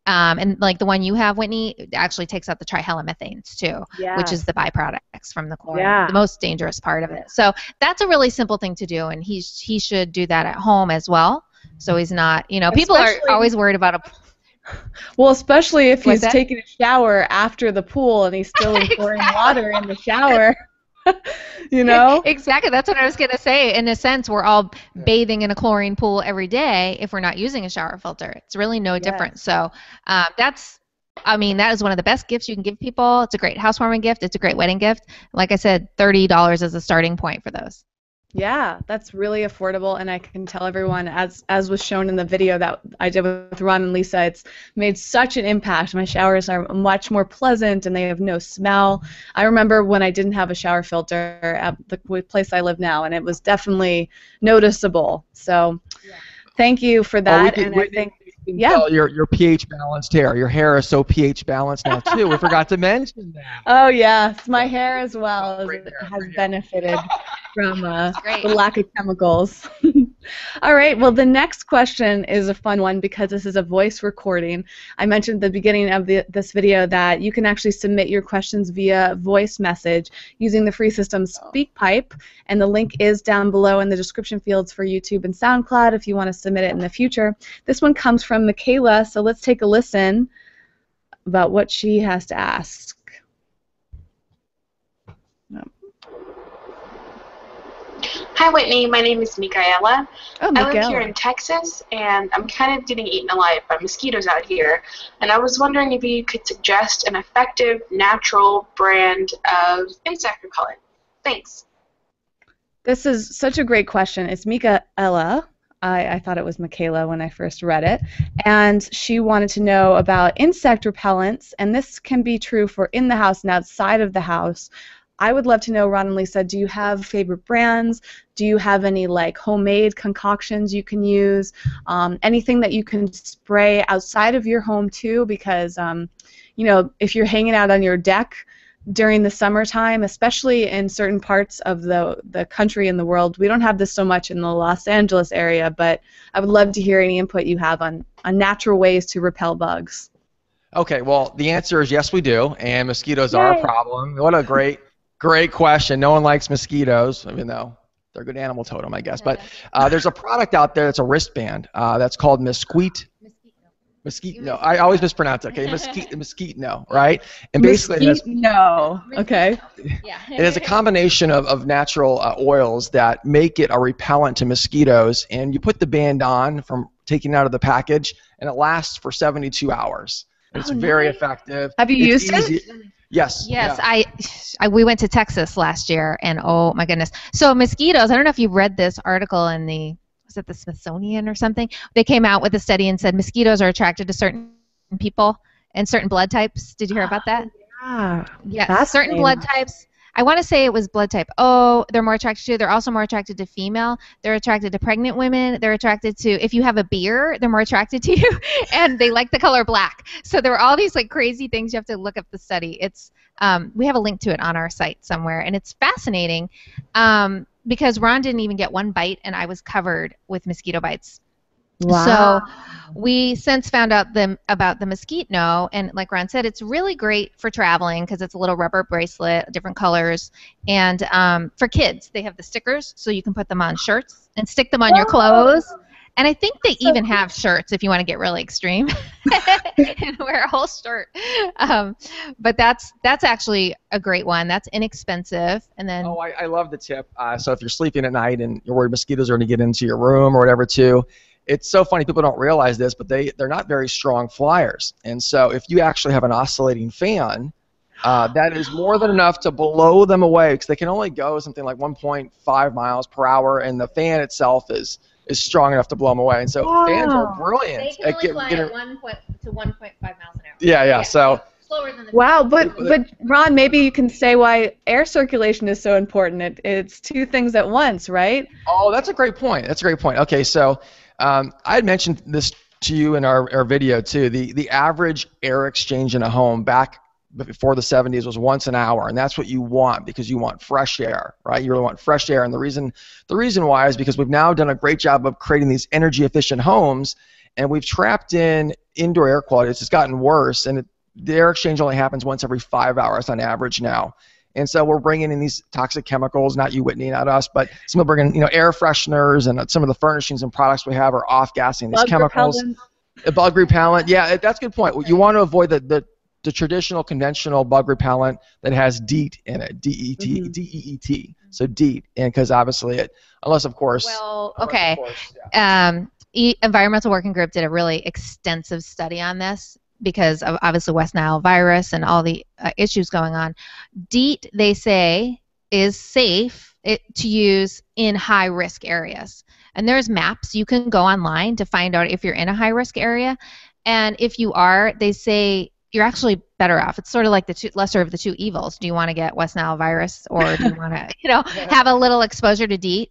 And like the one you have, Whitney, actually takes out the trihalomethanes too, which is the byproducts from the chlorine, the most dangerous part of it. So that's a really simple thing to do, and he should do that at home as well. So he's not, you know, people are always worried about a. Well, especially if he's taking a shower after the pool and he's still pouring water in the shower. You know? Exactly. That's what I was going to say. In a sense, we're all bathing in a chlorine pool every day if we're not using a shower filter. It's really no different. So that's, I mean, that is one of the best gifts you can give people. It's a great housewarming gift. It's a great wedding gift. Like I said, $30 is a starting point for those. Yeah, that's really affordable, and I can tell everyone, as was shown in the video that I did with Ron and Lisa, it's made such an impact. My showers are much more pleasant, and they have no smell. I remember when I didn't have a shower filter at the place I live now, and it was definitely noticeable. So thank you for that. I think your pH balanced hair. Your hair is so pH balanced now, too. We forgot to mention that. Oh, yes. My hair as well has benefited. from Great. the lack of chemicals. All right, well, the next question is a fun one because this is a voice recording. I mentioned at the beginning of this video that you can actually submit your questions via voice message using the free system SpeakPipe, and the link is down below in the description fields for YouTube and SoundCloud if you want to submit it in the future. This one comes from Michaela, so let's take a listen about what she has to ask. Hi, Whitney. My name is Michaela. Oh, I live here in Texas, and I'm kind of getting eaten alive by mosquitoes out here. And I was wondering if you could suggest an effective, natural brand of insect repellent. Thanks. This is such a great question. It's Michaela. I thought it was Michaela when I first read it. And she wanted to know about insect repellents, and this can be true for in the house and outside of the house. I would love to know, Ron and Lisa, do you have favorite brands? Do you have any like homemade concoctions you can use? Anything that you can spray outside of your home too? Because you know, if you're hanging out on your deck during the summertime, especially in certain parts of the country and the world, we don't have this so much in the Los Angeles area, but I would love to hear any input you have on natural ways to repel bugs. Okay, well, the answer is yes, we do, and mosquitoes are a problem. What a great question. No one likes mosquitoes, even though they're a good animal totem, I guess. But there's a product out there that's a wristband that's called Mosquitno. I always mispronounce it. Okay, Mosquitno, right? And basically, okay. It has a combination of natural oils that make it a repellent to mosquitoes, and you put the band on from taking it out of the package, and it lasts for 72 hours. It's very effective. Have you used it? Yes. Yes, yeah. We went to Texas last year, and oh my goodness. So mosquitoes, I don't know if you read this article in was it the Smithsonian or something? They came out with a study and said mosquitoes are attracted to certain people and certain blood types. Did you hear about that? Yeah. Yes, certain blood types. I want to say it was blood type O. They're more attracted to. They're also more attracted to female. They're attracted to pregnant women. They're attracted to, if you have a beer, they're more attracted to you, and they like the color black. So there were all these like crazy things. You have to look up the study. It's we have a link to it on our site somewhere, and it's fascinating because Ron didn't even get one bite, and I was covered with mosquito bites. Wow. So we since found out about the Mosquitno, and like Ron said, it's really great for traveling because it's a little rubber bracelet, different colors, and for kids, they have the stickers, so you can put them on shirts and stick them on your clothes. And I think they even have shirts if you want to get really extreme and wear a whole shirt. But that's actually a great one. That's inexpensive. And then I love the tip. So if you're sleeping at night and you're worried mosquitoes are going to get into your room or whatever too, it's so funny, people don't realize this, but they're not very strong flyers. And so if you actually have an oscillating fan, that is more than enough to blow them away because they can only go something like 1.5 miles per hour, and the fan itself is strong enough to blow them away. And so fans are brilliant. They can only fly at 1 to 1.5 miles an hour. Yeah. So slower than the wow, but Ron, maybe you can say why air circulation is so important. It's two things at once, right? Oh, that's a great point. Okay, so I had mentioned this to you in our video too. The average air exchange in a home back before the 70s was once an hour, and that's what you want because you want fresh air, right? You really want fresh air, and the reason why is because we've now done a great job of creating these energy efficient homes, and we've trapped in indoor air quality. It's just gotten worse, and the air exchange only happens once every 5 hours on average now. And so we're bringing in these toxic chemicals, not you, Whitney, not us, but some of bringing, air fresheners, and some of the furnishings and products we have are off-gassing these chemicals. Bug repellent, yeah, that's a good point. You want to avoid the traditional, conventional bug repellent that has DEET in it, D-E-E-T, D-E-E-T. So DEET, and because obviously unless of course. Well, okay. Environmental Working Group did a really extensive study on this, because of obviously West Nile virus and all the issues going on. DEET, they say, is safe to use in high-risk areas. And there's maps. You can go online to find out if you're in a high-risk area. And if you are, they say you're actually better off. It's sort of like the lesser of the two evils. Do you want to get West Nile virus, or do you want to have a little exposure to DEET?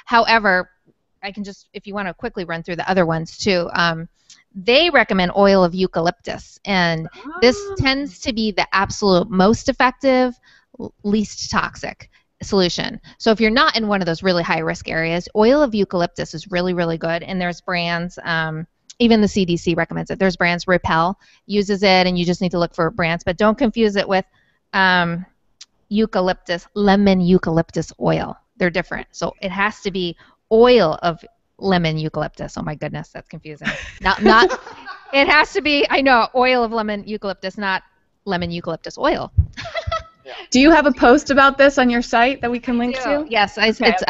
However, I can just, if you want to quickly run through the other ones too, they recommend oil of eucalyptus, and this tends to be the absolute most effective, least toxic. solution. So if you're not in one of those really high risk areas, oil of eucalyptus is really, really good. And there's brands, even the CDC recommends it. There's brands, Repel uses it, and you just need to look for brands. But don't confuse it with eucalyptus, lemon eucalyptus oil. They're different. So it has to be oil of lemon eucalyptus. Oh my goodness, that's confusing. Not it has to be, I know, oil of lemon eucalyptus, not lemon eucalyptus oil. Do you have a post about this on your site that we can link to? Yes, it's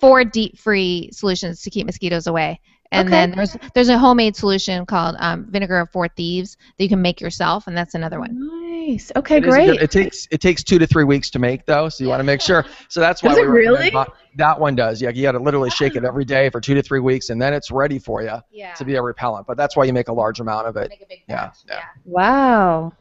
4 DEET-free solutions to keep mosquitoes away. And then there's a homemade solution called vinegar of 4 thieves that you can make yourself, and that's another one. Nice. Okay, great. It takes 2 to 3 weeks to make, though, so you want to make sure. So that's why Does it really? That one does. Yeah, you got to literally shake it every day for 2 to 3 weeks, and then it's ready for you to be a repellent. But that's why you make a large amount of it. Make a big batch. Yeah. Wow.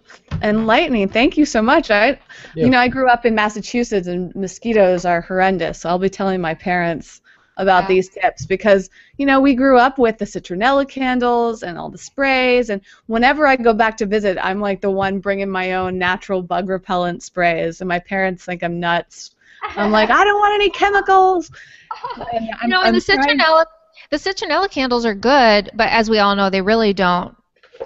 Enlightening. Thank you so much. You know, I grew up in Massachusetts, and mosquitoes are horrendous. So I'll be telling my parents about these tips because, you know, we grew up with the citronella candles and all the sprays, and whenever I go back to visit, I'm like the one bringing my own natural bug repellent sprays, and my parents think I'm nuts. I'm like, I don't want any chemicals. And the citronella candles are good, but as we all know, they really don't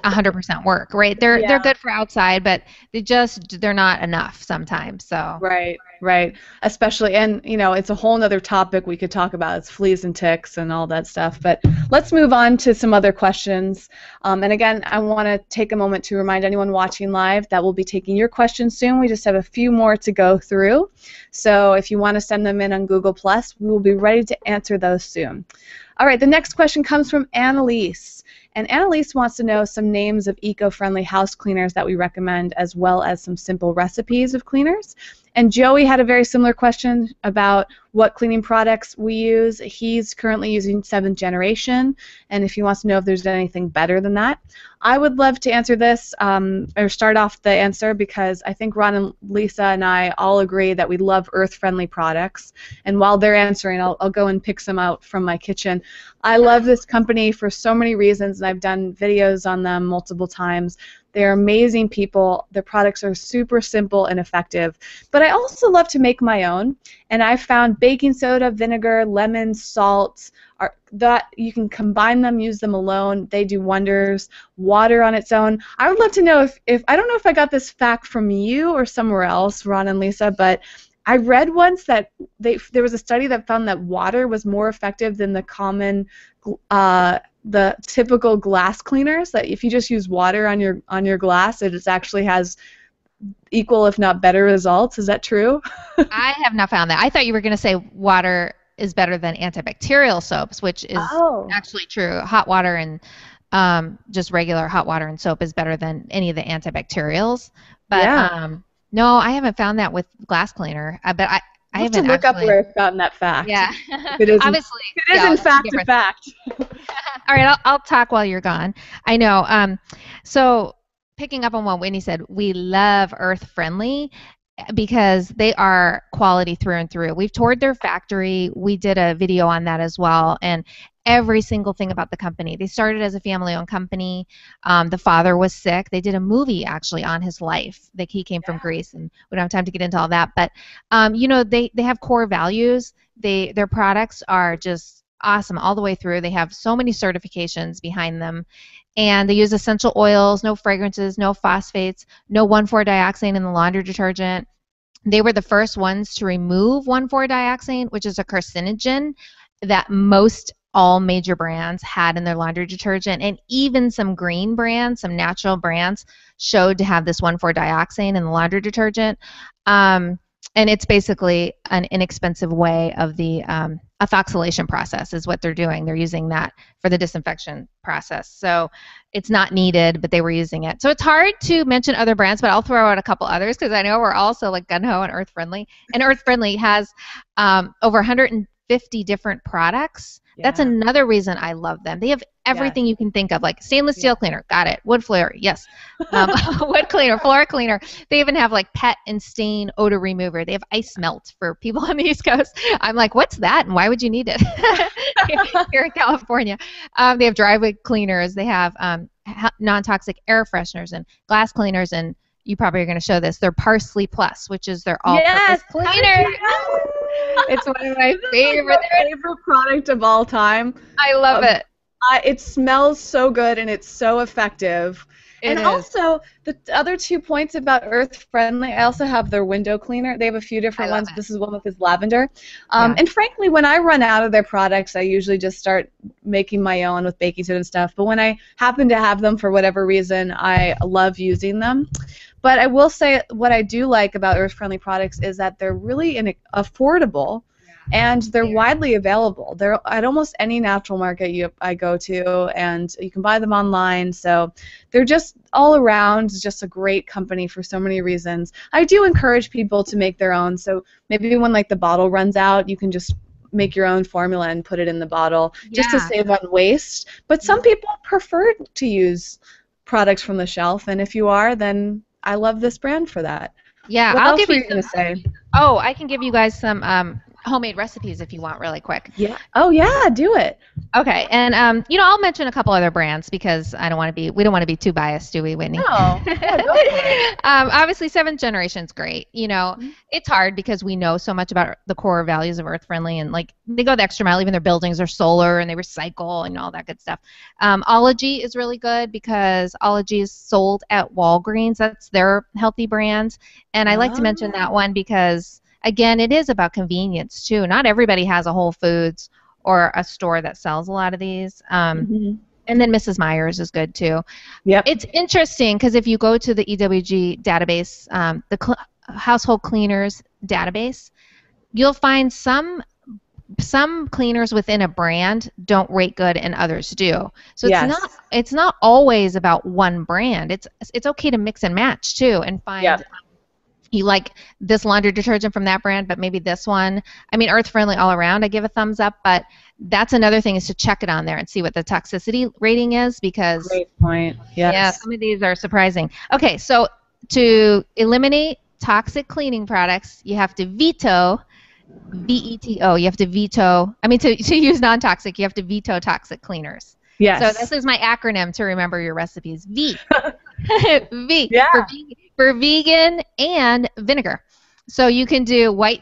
100% work, right? They're good for outside, but they're not enough sometimes. So right, especially, and you know, it's a whole other topic we could talk about. It's fleas and ticks and all that stuff. But let's move on to some other questions. And again, I want to take a moment to remind anyone watching live that we'll be taking your questions soon. We just have a few more to go through. So if you want to send them in on Google+, we will be ready to answer those soon. All right, the next question comes from Annalise. And Annalise wants to know some names of eco-friendly house cleaners that we recommend, as well as some simple recipes of cleaners. And Joey had a very similar question about what cleaning products we use. He's currently using 7th generation, and if he wants to know if there's anything better than that. I would love to answer this, or start off the answer, because I think Ron and Lisa and I all agree that we love earth-friendly products. And while they're answering, I'll go and pick some out from my kitchen. I love this company for so many reasons, and I've done videos on them multiple times. They're amazing people. Their products are super simple and effective. But I also love to make my own, and I found baking soda, vinegar, lemon, salt, that you can combine them, use them alone. They do wonders. Water on its own. I would love to know if I don't know if I got this fact from you or somewhere else, Ron and Lisa, but I read once that there was a study that found that water was more effective than the common the typical glass cleaners, that if you just use water on your glass, it actually has equal, if not better, results. Is that true? I have not found that. I thought you were going to say water is better than antibacterial soaps, which is actually true. Hot water and just regular hot water and soap is better than any of the antibacterials. But no, I haven't found that with glass cleaner. But I have to look up where I've gotten that fact. Yeah, it is obviously. It is in fact a fact. All right, I'll talk while you're gone. I know. So picking up on what Whitney said, we love Earth Friendly because they are quality through and through. We've toured their factory. We did a video on that as well, and every single thing about the company. They started as a family-owned company. The father was sick. They did a movie actually on his life. He came from Greece, and we don't have time to get into all that. But you know, they have core values. Their products are just awesome all the way through. They have so many certifications behind them, and they use essential oils, no fragrances, no phosphates, no 1,4-dioxane in the laundry detergent. They were the first ones to remove 1,4-dioxane, which is a carcinogen that most all major brands had in their laundry detergent, and even some green brands, some natural brands, showed to have this 1,4-dioxane in the laundry detergent. And it's basically an inexpensive way of the ethoxylation process is what they're doing. They're using that for the disinfection process. So it's not needed, but they were using it. So it's hard to mention other brands, but I'll throw out a couple others because I know we're also like gung-ho and Earth Friendly. And Earth Friendly has over 150 different products. That's another reason I love them. They have everything you can think of, like stainless steel cleaner, got it. Wood flare, yes. Wood cleaner, floor cleaner. They even have like pet and stain odor remover. They have ice melt for people on the East Coast. I'm like, what's that, and why would you need it here in California? They have driveway cleaners. They have non-toxic air fresheners and glass cleaners and you probably are going to show this. They're Parsley Plus, which is their all-purpose Yes, cleaner. It's one of my favorite product of all time. I love it. It smells so good and it's so effective. Also, the other 2 points about earth friendly, I also have their window cleaner. They have a few different ones. This is one with this lavender. And frankly, when I run out of their products, I usually just start making my own with baking soda and stuff. But when I happen to have them for whatever reason, I love using them. But I will say what I do like about earth friendly products is that they're really affordable. And they're widely available. They're at almost any natural market I go to, and you can buy them online. So they're just all around just a great company for so many reasons. I do encourage people to make their own. So maybe when like the bottle runs out, you can just make your own formula and put it in the bottle just to save on waste. But some people prefer to use products from the shelf, and if you are, then I love this brand for that. Yeah, what I'll else give were you you going to say? Oh, I can give you guys some homemade recipes if you want really quick. Yeah. Oh yeah, do it. Okay, and I'll mention a couple other brands because we don't want to be too biased, do we, Whitney? No. Obviously, 7th Generation's great. It's hard because we know so much about the core values of Earth Friendly, and like they go the extra mile. Even their buildings are solar and they recycle and all that good stuff. Ology is really good because Ology is sold at Walgreens. That's their healthy brand, and I like to mention that one because, again, it is about convenience too. Not everybody has a Whole Foods or a store that sells a lot of these. And then Mrs. Meyers is good too. Yep. It's interesting because if you go to the EWG database, the household cleaners database, you'll find some cleaners within a brand don't rate good and others do. So it's not always about one brand. It's okay to mix and match too and find you like this laundry detergent from that brand, but maybe this one. I mean, earth friendly all around, I give a thumbs up, but that's another thing is to check it on there and see what the toxicity rating is because great point. Yes. Yeah, some of these are surprising. Okay, so to eliminate toxic cleaning products, you have to veto VETO. You have to veto, to use non-toxic, you have to veto toxic cleaners. Yes. So this is my acronym to remember your recipes. V. V. Yeah. For vegan and vinegar. So you can do white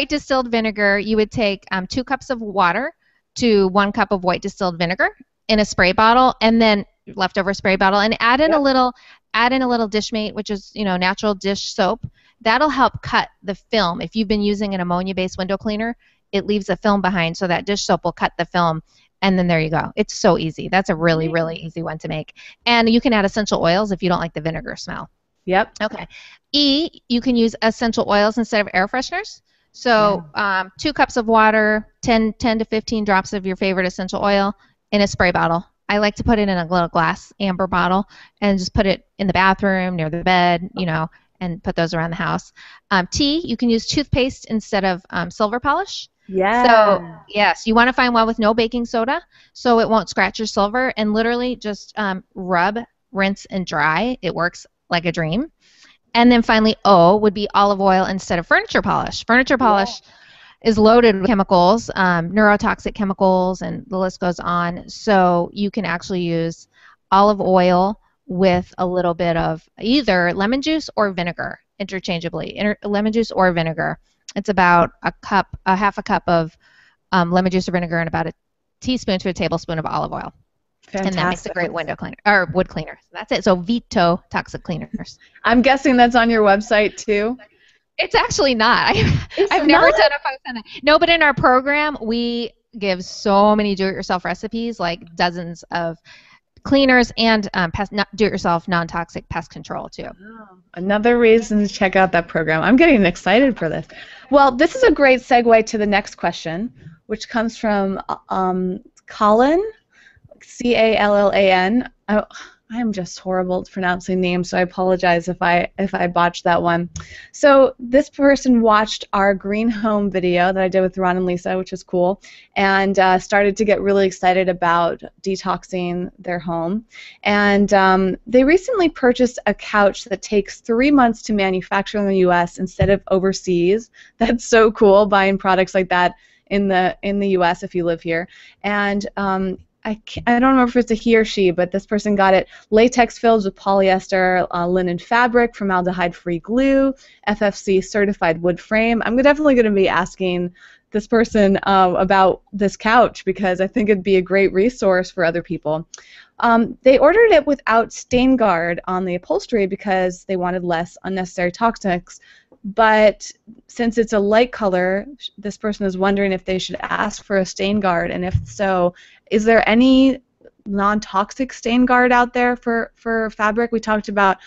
distilled vinegar. You would take 2 cups of water to 1 cup of white distilled vinegar in a spray bottle, and then leftover spray bottle, and add in a little Dishmate, which is natural dish soap. That'll help cut the film. If you've been using an ammonia-based window cleaner, it leaves a film behind, so that dish soap will cut the film. And then there you go. It's so easy. That's a really, really easy one to make. And you can add essential oils if you don't like the vinegar smell. Yep. Okay. E, you can use essential oils instead of air fresheners. So 2 cups of water, 10 to 15 drops of your favorite essential oil in a spray bottle. I like to put it in a little glass amber bottle and just put it in the bathroom, near the bed, and put those around the house. T, you can use toothpaste instead of silver polish. Yeah. So, yes, you want to find one with no baking soda so it won't scratch your silver, and literally just rub, rinse, and dry. It works like a dream. And then finally, O would be olive oil instead of furniture polish. Furniture polish is loaded with chemicals, neurotoxic chemicals, and the list goes on. So you can actually use olive oil with a little bit of either lemon juice or vinegar interchangeably. Lemon juice or vinegar. It's about half a cup of lemon juice or vinegar and about a teaspoon to a tablespoon of olive oil. Fantastic. And that makes a great window cleaner or wood cleaner. So that's it. So veto toxic cleaners. I'm guessing that's on your website too. It's actually not. I've never done a post on it. No, but in our program we give so many do-it-yourself recipes, like dozens of cleaners and do-it-yourself non-toxic pest control too. Oh, another reason to check out that program. I'm getting excited for this. Well, this is a great segue to the next question, which comes from Colin, C-A-L-L-A-N. I am just horrible at pronouncing names, so I apologize if I botched that one. So this person watched our green home video that I did with Ron and Lisa, which is cool, and started to get really excited about detoxing their home. And they recently purchased a couch that takes 3 months to manufacture in the U.S. instead of overseas. That's so cool, buying products like that in the U.S. if you live here. And I don't remember if it's a he or she, but this person got it latex filled with polyester linen fabric, formaldehyde-free glue, FFC certified wood frame. I'm definitely going to be asking this person about this couch because I think it'd be a great resource for other people. They ordered it without stain guard on the upholstery because they wanted less unnecessary toxics. But since it's a light color, this person is wondering if they should ask for a stain guard, and if so, is there any non-toxic stain guard out there for fabric? We talked about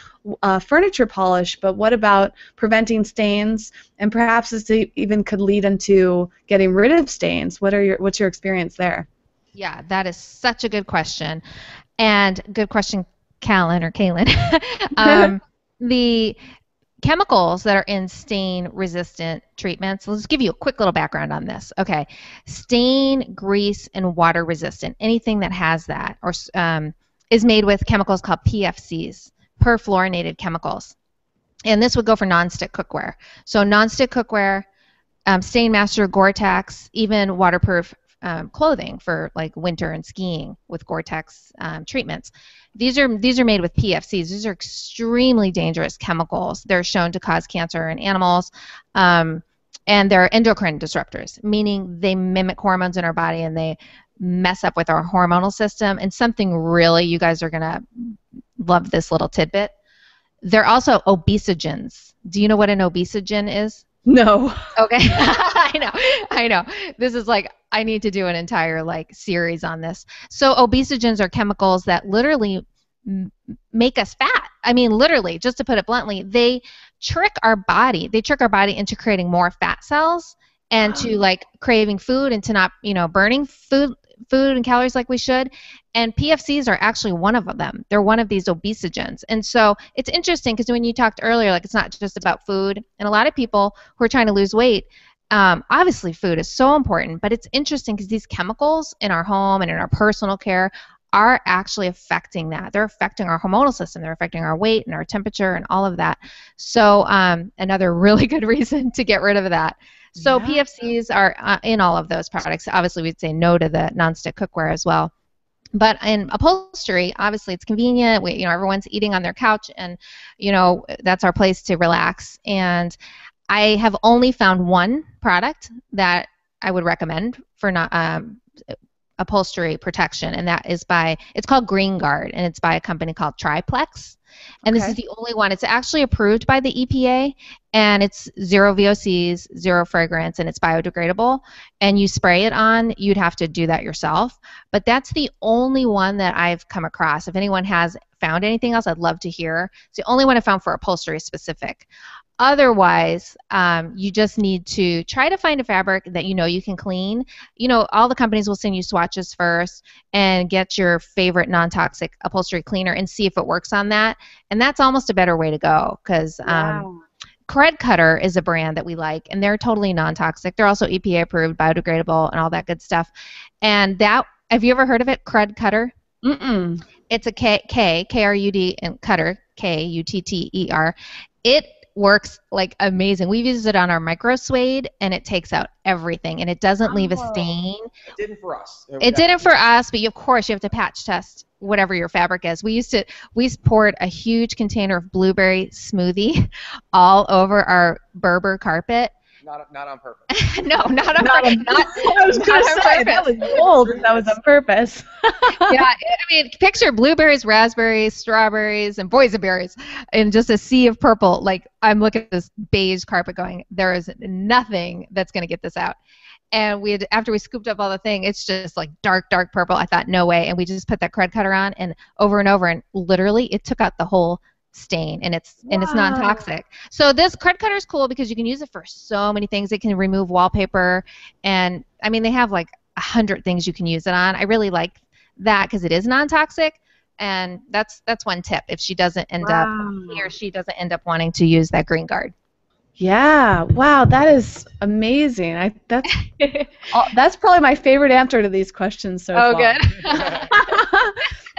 furniture polish, but what about preventing stains? And perhaps this even could lead into getting rid of stains. What's your experience there? Yeah, that is such a good question, and good question, Kaylin. The chemicals that are in stain-resistant treatments, let's give you a quick little background on this. Okay, stain, grease, and water-resistant, anything that has that or is made with chemicals called PFCs, perfluorinated chemicals. And this would go for nonstick cookware. So nonstick cookware, Stainmaster, Gore-Tex, even waterproof clothing for like winter and skiing with Gore-Tex treatments. These are made with PFCs. These are extremely dangerous chemicals. They're shown to cause cancer in animals, and they're endocrine disruptors, meaning they mimic hormones in our body and they mess up with our hormonal system. And something really, you guys are gonna love this little tidbit. They're also obesogens. Do you know what an obesogen is? No. Okay. I know. This is like, I need to do an entire like series on this. So obesogens are chemicals that literally make us fat. I mean, literally, just to put it bluntly, they trick our body. They trick our body into creating more fat cells and to like craving food and to not, burning food and calories like we should. And PFCs are actually one of them. They're one of these obesogens. And so it's interesting because when you talked earlier, like it's not just about food. And a lot of people who are trying to lose weight, obviously food is so important, but it's interesting because these chemicals in our home and in our personal care are actually affecting that. They're affecting our hormonal system. They're affecting our weight and our temperature and all of that. So another really good reason to get rid of that. So yeah. PFCs are in all of those products. Obviously, we'd say no to the nonstick cookware as well. But in upholstery, obviously, it's convenient. Everyone's eating on their couch, and that's our place to relax. And I have only found one product that I would recommend for upholstery protection, and that is it's called Green Guard, and it's by a company called Triplex. And This is the only one. It's actually approved by the EPA, and it's 0 VOCs, 0 fragrance, and it's biodegradable. And you spray it on, you'd have to do that yourself. But that's the only one that I've come across. If anyone has found anything else, I'd love to hear. It's the only one I found for upholstery specific. Otherwise, you just need to try to find a fabric that you can clean. All the companies will send you swatches first and get your favorite non-toxic upholstery cleaner and see if it works on that. And that's almost a better way to go because Krud Kutter is a brand that we like, and they're totally non-toxic. They're also EPA approved, biodegradable, and all that good stuff. And have you ever heard of it, Krud Kutter? Mm-mm. It's a K-R-U-D, and Kutter, K-U-T-T-E-R. It works like amazing. We've used it on our micro suede, and it takes out everything, and it doesn't leave a stain. It didn't for us. It didn't for us, but of course you have to patch test whatever your fabric is. We poured a huge container of blueberry smoothie all over our Berber carpet. Not on purpose. No, not on purpose. I was going to say, that was bold if that was on purpose. Yeah, picture blueberries, raspberries, strawberries, and boysenberries in just a sea of purple. Like, I'm looking at this beige carpet going, there is nothing that's going to get this out. And after we scooped up all the thing, it's just like dark, dark purple. I thought, no way. And we just put that Krud Kutter on, and over, and literally it took out the whole stain, and it's non-toxic. So this Krud Kutter is cool because you can use it for so many things. It can remove wallpaper, and they have like 100 things you can use it on. I really like that because it is non-toxic, and that's one tip if he or she doesn't end up wanting to use that Green Guard. Yeah, wow, that is amazing. That's probably my favorite answer to these questions so far. Oh, good.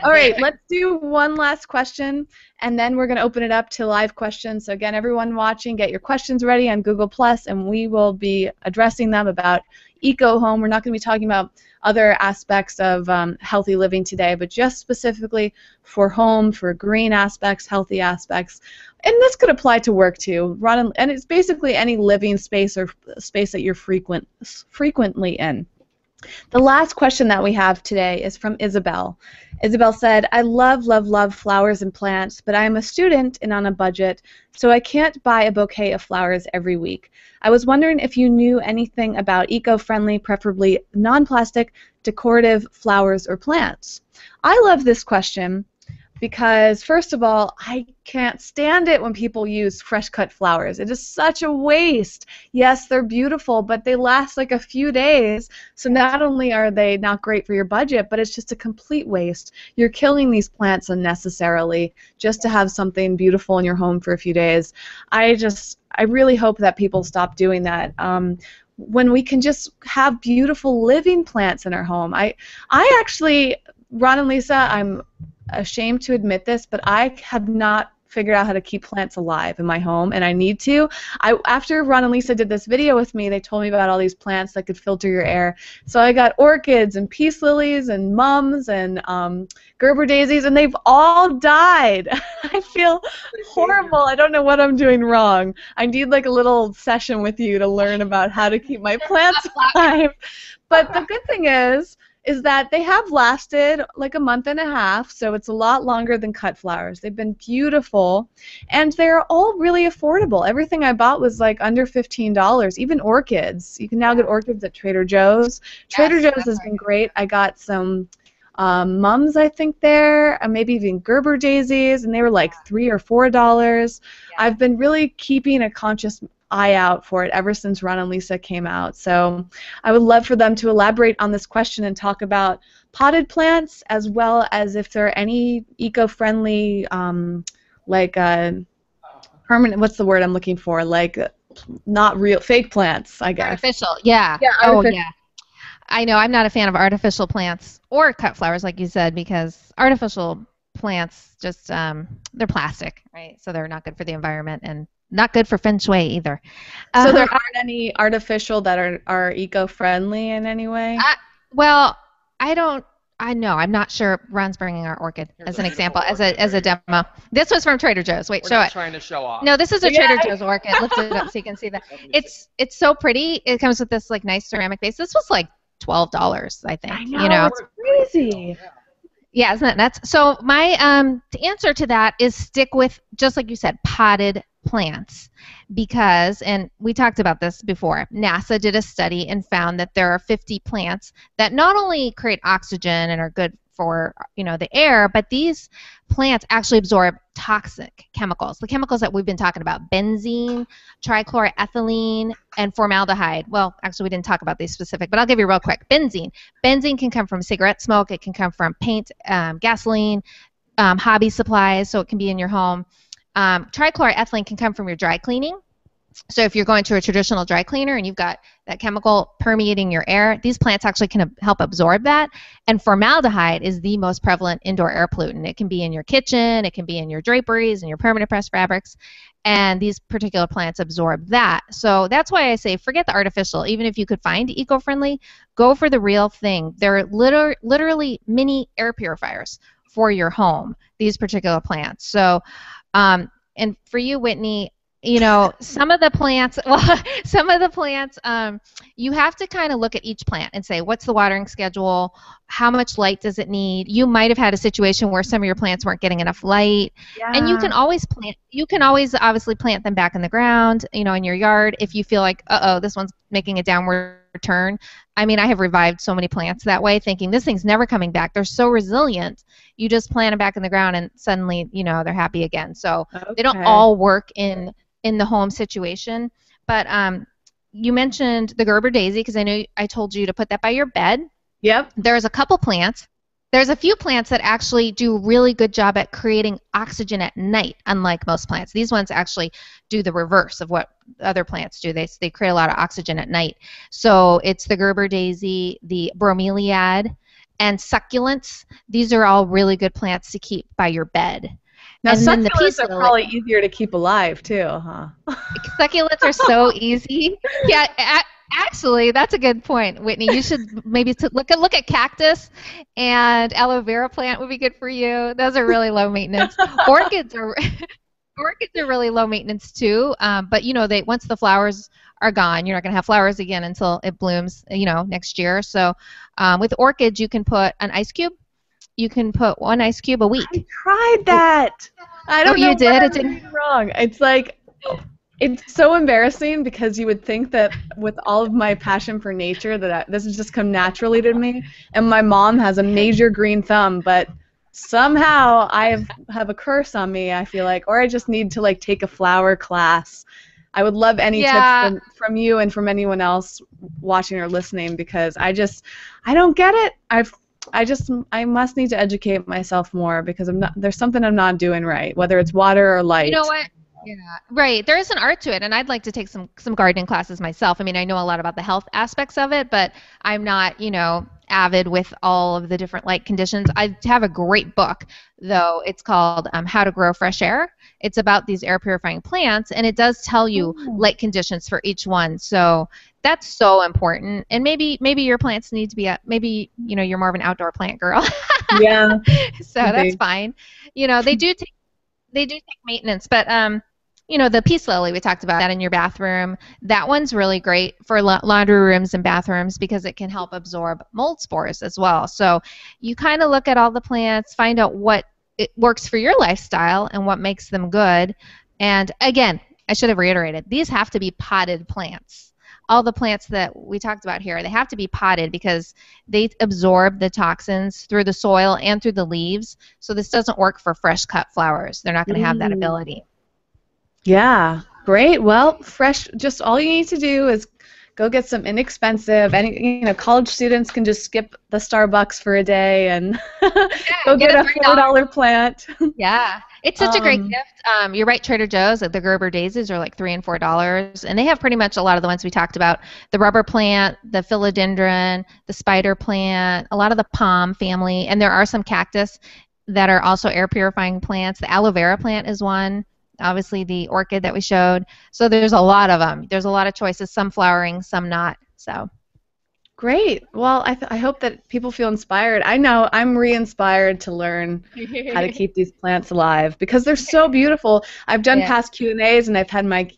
All right, let's do one last question, and then we're going to open it up to live questions. So again, everyone watching, get your questions ready on Google+, and we will be addressing them about eco-home. We're not going to be talking about other aspects of healthy living today, but just specifically for home, for green aspects, healthy aspects. And this could apply to work too. And it's basically any living space or space that you're frequently in. The last question that we have today is from Isabel. Isabel said, I love, love, love flowers and plants, but I am a student and on a budget, so I can't buy a bouquet of flowers every week. I was wondering if you knew anything about eco-friendly, preferably non-plastic, decorative flowers or plants. I love this question because, first of all, I can't stand it when people use fresh cut flowers. It is such a waste. Yes, they're beautiful, but they last like a few days, so not only are they not great for your budget, but it's just a complete waste. You're killing these plants unnecessarily just to have something beautiful in your home for a few days. I really hope that people stop doing that. When we can just have beautiful living plants in our home. I actually, Ron and Lisa, I'm ashamed to admit this, but I have not figured out how to keep plants alive in my home, and I need to. After Ron and Lisa did this video with me, they told me about all these plants that could filter your air. So I got orchids and peace lilies and mums and Gerber daisies, and they've all died. I feel horrible. I don't know what I'm doing wrong. I need like a little session with you to learn about how to keep my plants alive. But the good thing is that they have lasted like a month and a half, so it's a lot longer than cut flowers. They've been beautiful, and they're all really affordable. Everything I bought was like under $15, even orchids. You can now get orchids at Trader Joe's. Trader Joe's has been great. I got some mums, I think, there, and maybe even Gerber daisies, and they were like $3 or $4. I've been really keeping a conscious eye out for it ever since Ron and Lisa came out. So I would love for them to elaborate on this question and talk about potted plants, as well as if there are any eco-friendly, like permanent, what's the word I'm looking for, like not real, fake plants, I guess. Artificial, yeah. Oh, yeah. I know, I'm not a fan of artificial plants or cut flowers, like you said, because artificial plants just, they're plastic, right? So they're not good for the environment and not good for feng shui either. So there aren't any artificial that are eco-friendly in any way? Well, I'm not sure. Ron's bringing our orchid as an example, as a demo. This was from Trader Joe's. Wait, show it. Trying to show off. No, this is a Trader Joe's orchid. Lift it up so you can see that. It's so pretty. It comes with this like nice ceramic base. This was like $12, I think. I know, it's crazy. Yeah, isn't that nuts? So my answer to that is stick with, just like you said, potted plants, because, and we talked about this before, NASA did a study and found that there are 50 plants that not only create oxygen and are good for, the air, but these plants actually absorb toxic chemicals, the chemicals that we've been talking about: benzene, trichloroethylene, and formaldehyde. Well, actually, we didn't talk about these specific, but I'll give you real quick. Benzene can come from cigarette smoke. It can come from paint, gasoline, hobby supplies, so it can be in your home. Trichloroethylene can come from your dry cleaning. So if you're going to a traditional dry cleaner and you've got that chemical permeating your air, these plants actually can help absorb that. And formaldehyde is the most prevalent indoor air pollutant. It can be in your kitchen, it can be in your draperies and your permanent pressed fabrics, and these particular plants absorb that. So that's why I say forget the artificial. Even if you could find eco-friendly, go for the real thing. They're literally mini air purifiers for your home, these particular plants. So, and for you, Whitney, some of the plants, you have to kind of look at each plant and say, what's the watering schedule? How much light does it need? You might have had a situation where some of your plants weren't getting enough light. Yeah. And you can always obviously plant them back in the ground, in your yard if you feel like, this one's making a downward turn. I mean, I have revived so many plants that way, thinking this thing's never coming back. They're so resilient. You just plant them back in the ground and suddenly, they're happy again. So They don't all work in the home situation. But you mentioned the Gerber daisy, because I know I told you to put that by your bed. Yep. There's a couple plants. There's a few plants that actually do a really good job at creating oxygen at night, unlike most plants. These ones actually do the reverse of what other plants do. They create a lot of oxygen at night. So it's the Gerber daisy, the bromeliad, and succulents. These are all really good plants to keep by your bed. Now, And then the succulents peace are lily. probably easier to keep alive too, huh? Succulents are so easy. Yeah, actually, that's a good point, Whitney. You should maybe look at cactus, and aloe vera plant would be good for you. Those are really low maintenance. Orchids are really low maintenance too. But they once the flowers are gone, you're not going to have flowers again until it blooms, next year. So with orchids, you can put an ice cube. You can put 1 ice cube a week. I tried that. I don't know you did? what It I'm didn't. doing wrong. It's like, it's so embarrassing because you would think that with all of my passion for nature that this has just come naturally to me. And my mom has a major green thumb, but somehow I have a curse on me, I feel like, or I just need to like take a flower class. I would love any tips from you and from anyone else watching or listening because I don't get it. I must need to educate myself more because there's something I'm not doing right, whether it's water or light. You know what? Yeah, right. There is an art to it, and I'd like to take some gardening classes myself. I mean, I know a lot about the health aspects of it, but I'm not, avid with all of the different light conditions. I have a great book, though. It's called How to Grow Fresh Air. It's about these air purifying plants, and it does tell you light conditions for each one. So that's so important. And maybe your plants need to be maybe you're more of an outdoor plant girl. Yeah. So that's fine. They do take maintenance, but the peace lily, we talked about that in your bathroom. That one's really great for laundry rooms and bathrooms because it can help absorb mold spores as well. So you kind of look at all the plants, find out what it works for your lifestyle and what makes them good. And again, I should have reiterated, these have to be potted plants. All the plants that we talked about here, they have to be potted because they absorb the toxins through the soil and through the leaves. So this doesn't work for fresh cut flowers. They're not going to have that ability. Yeah, great. Well, just all you need to do is go get some inexpensive. College students can just skip the Starbucks for a day and go get a $4 plant. Yeah, it's such a great gift. You're right, Trader Joe's, the Gerber daisies are like $3 and $4, and they have pretty much a lot of the ones we talked about: the rubber plant, the philodendron, the spider plant, a lot of the palm family, and there are some cactus that are also air purifying plants. The aloe vera plant is one. Obviously, the orchid that we showed. So there's a lot of them. There's a lot of choices, some flowering, some not. So great. Well, I hope that people feel inspired. I know I'm re-inspired to learn how to keep these plants alive because they're so beautiful. I've done past Q&As, and I've had my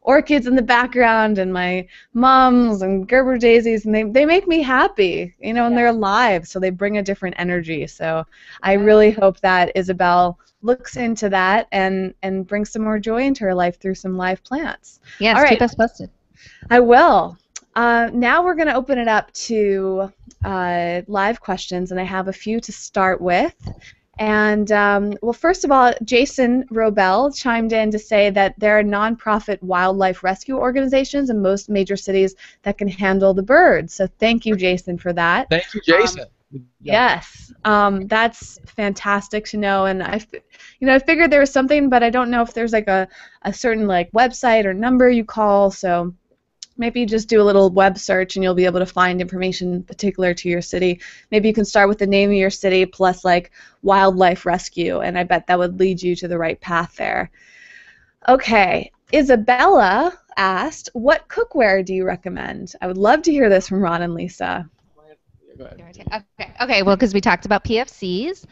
orchids in the background and my mums and Gerber daisies, and they make me happy, and they're alive, so they bring a different energy. So I really hope that Isabel looks into that and brings some more joy into her life through some live plants. Yes, all right. Keep us posted. I will. Now we're going to open it up to live questions, and I have a few to start with. And, well, first of all, Jason Robel chimed in to say that there are nonprofit wildlife rescue organizations in most major cities that can handle the birds. So thank you, Jason, for that. Thank you, Jason. Yes, that's fantastic to know. And I figured there was something, but I don't know if there's like a certain like website or number you call. So maybe just do a little web search and you'll be able to find information particular to your city. Maybe you can start with the name of your city plus like wildlife rescue, and I bet that would lead you to the right path there. Okay, Isabella asked, what cookware do you recommend? I would love to hear this from Ron and Lisa. Okay. Well, because we talked about PFCs,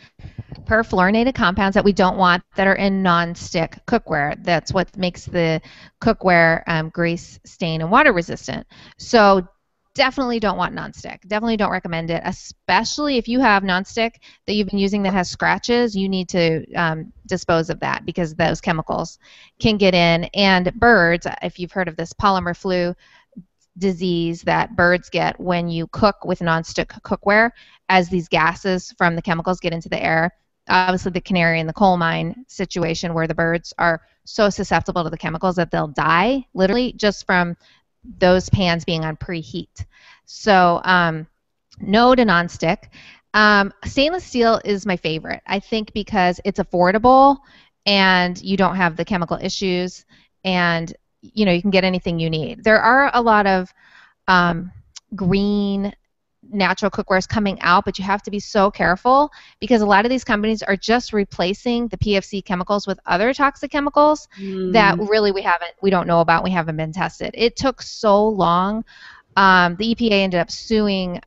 perfluorinated compounds that we don't want that are in non-stick cookware. That's what makes the cookware grease, stain, and water resistant. So definitely don't want non-stick. Definitely don't recommend it, especially if you have non-stick that you've been using that has scratches. You need to dispose of that because those chemicals can get in. And birds, if you've heard of this polymer flu disease that birds get when you cook with non-stick cookware, as these gases from the chemicals get into the air. Obviously, the canary in the coal mine situation where the birds are so susceptible to the chemicals that they'll die, literally, just from those pans being on preheat. So no to non-stick. Stainless steel is my favorite, I think, because it's affordable and you don't have the chemical issues, and you can get anything you need. There are a lot of green natural cookware is coming out, but you have to be so careful because a lot of these companies are just replacing the PFC chemicals with other toxic chemicals that really we don't know about. We haven't been tested. It took so long. The EPA ended up suing.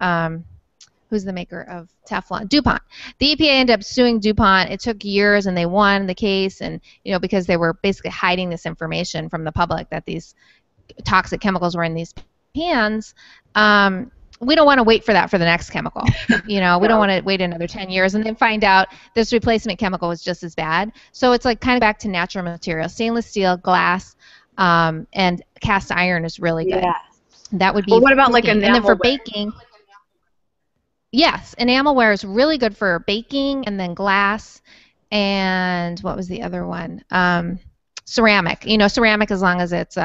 Who's the maker of Teflon? DuPont. The EPA ended up suing DuPont. It took years, and they won the case, and because they were basically hiding this information from the public that these toxic chemicals were in these pans. We don't want to wait for that for the next chemical. We don't want to wait another 10 years and then find out this replacement chemical was just as bad. So it's like kind of back to natural materials. Stainless steel, glass, and cast iron is really good. Yeah. That would be. Well, what about like enamelware? And then for baking, yes, enamelware is really good for baking, and then glass, and what was the other one? Ceramic. Ceramic as long as it's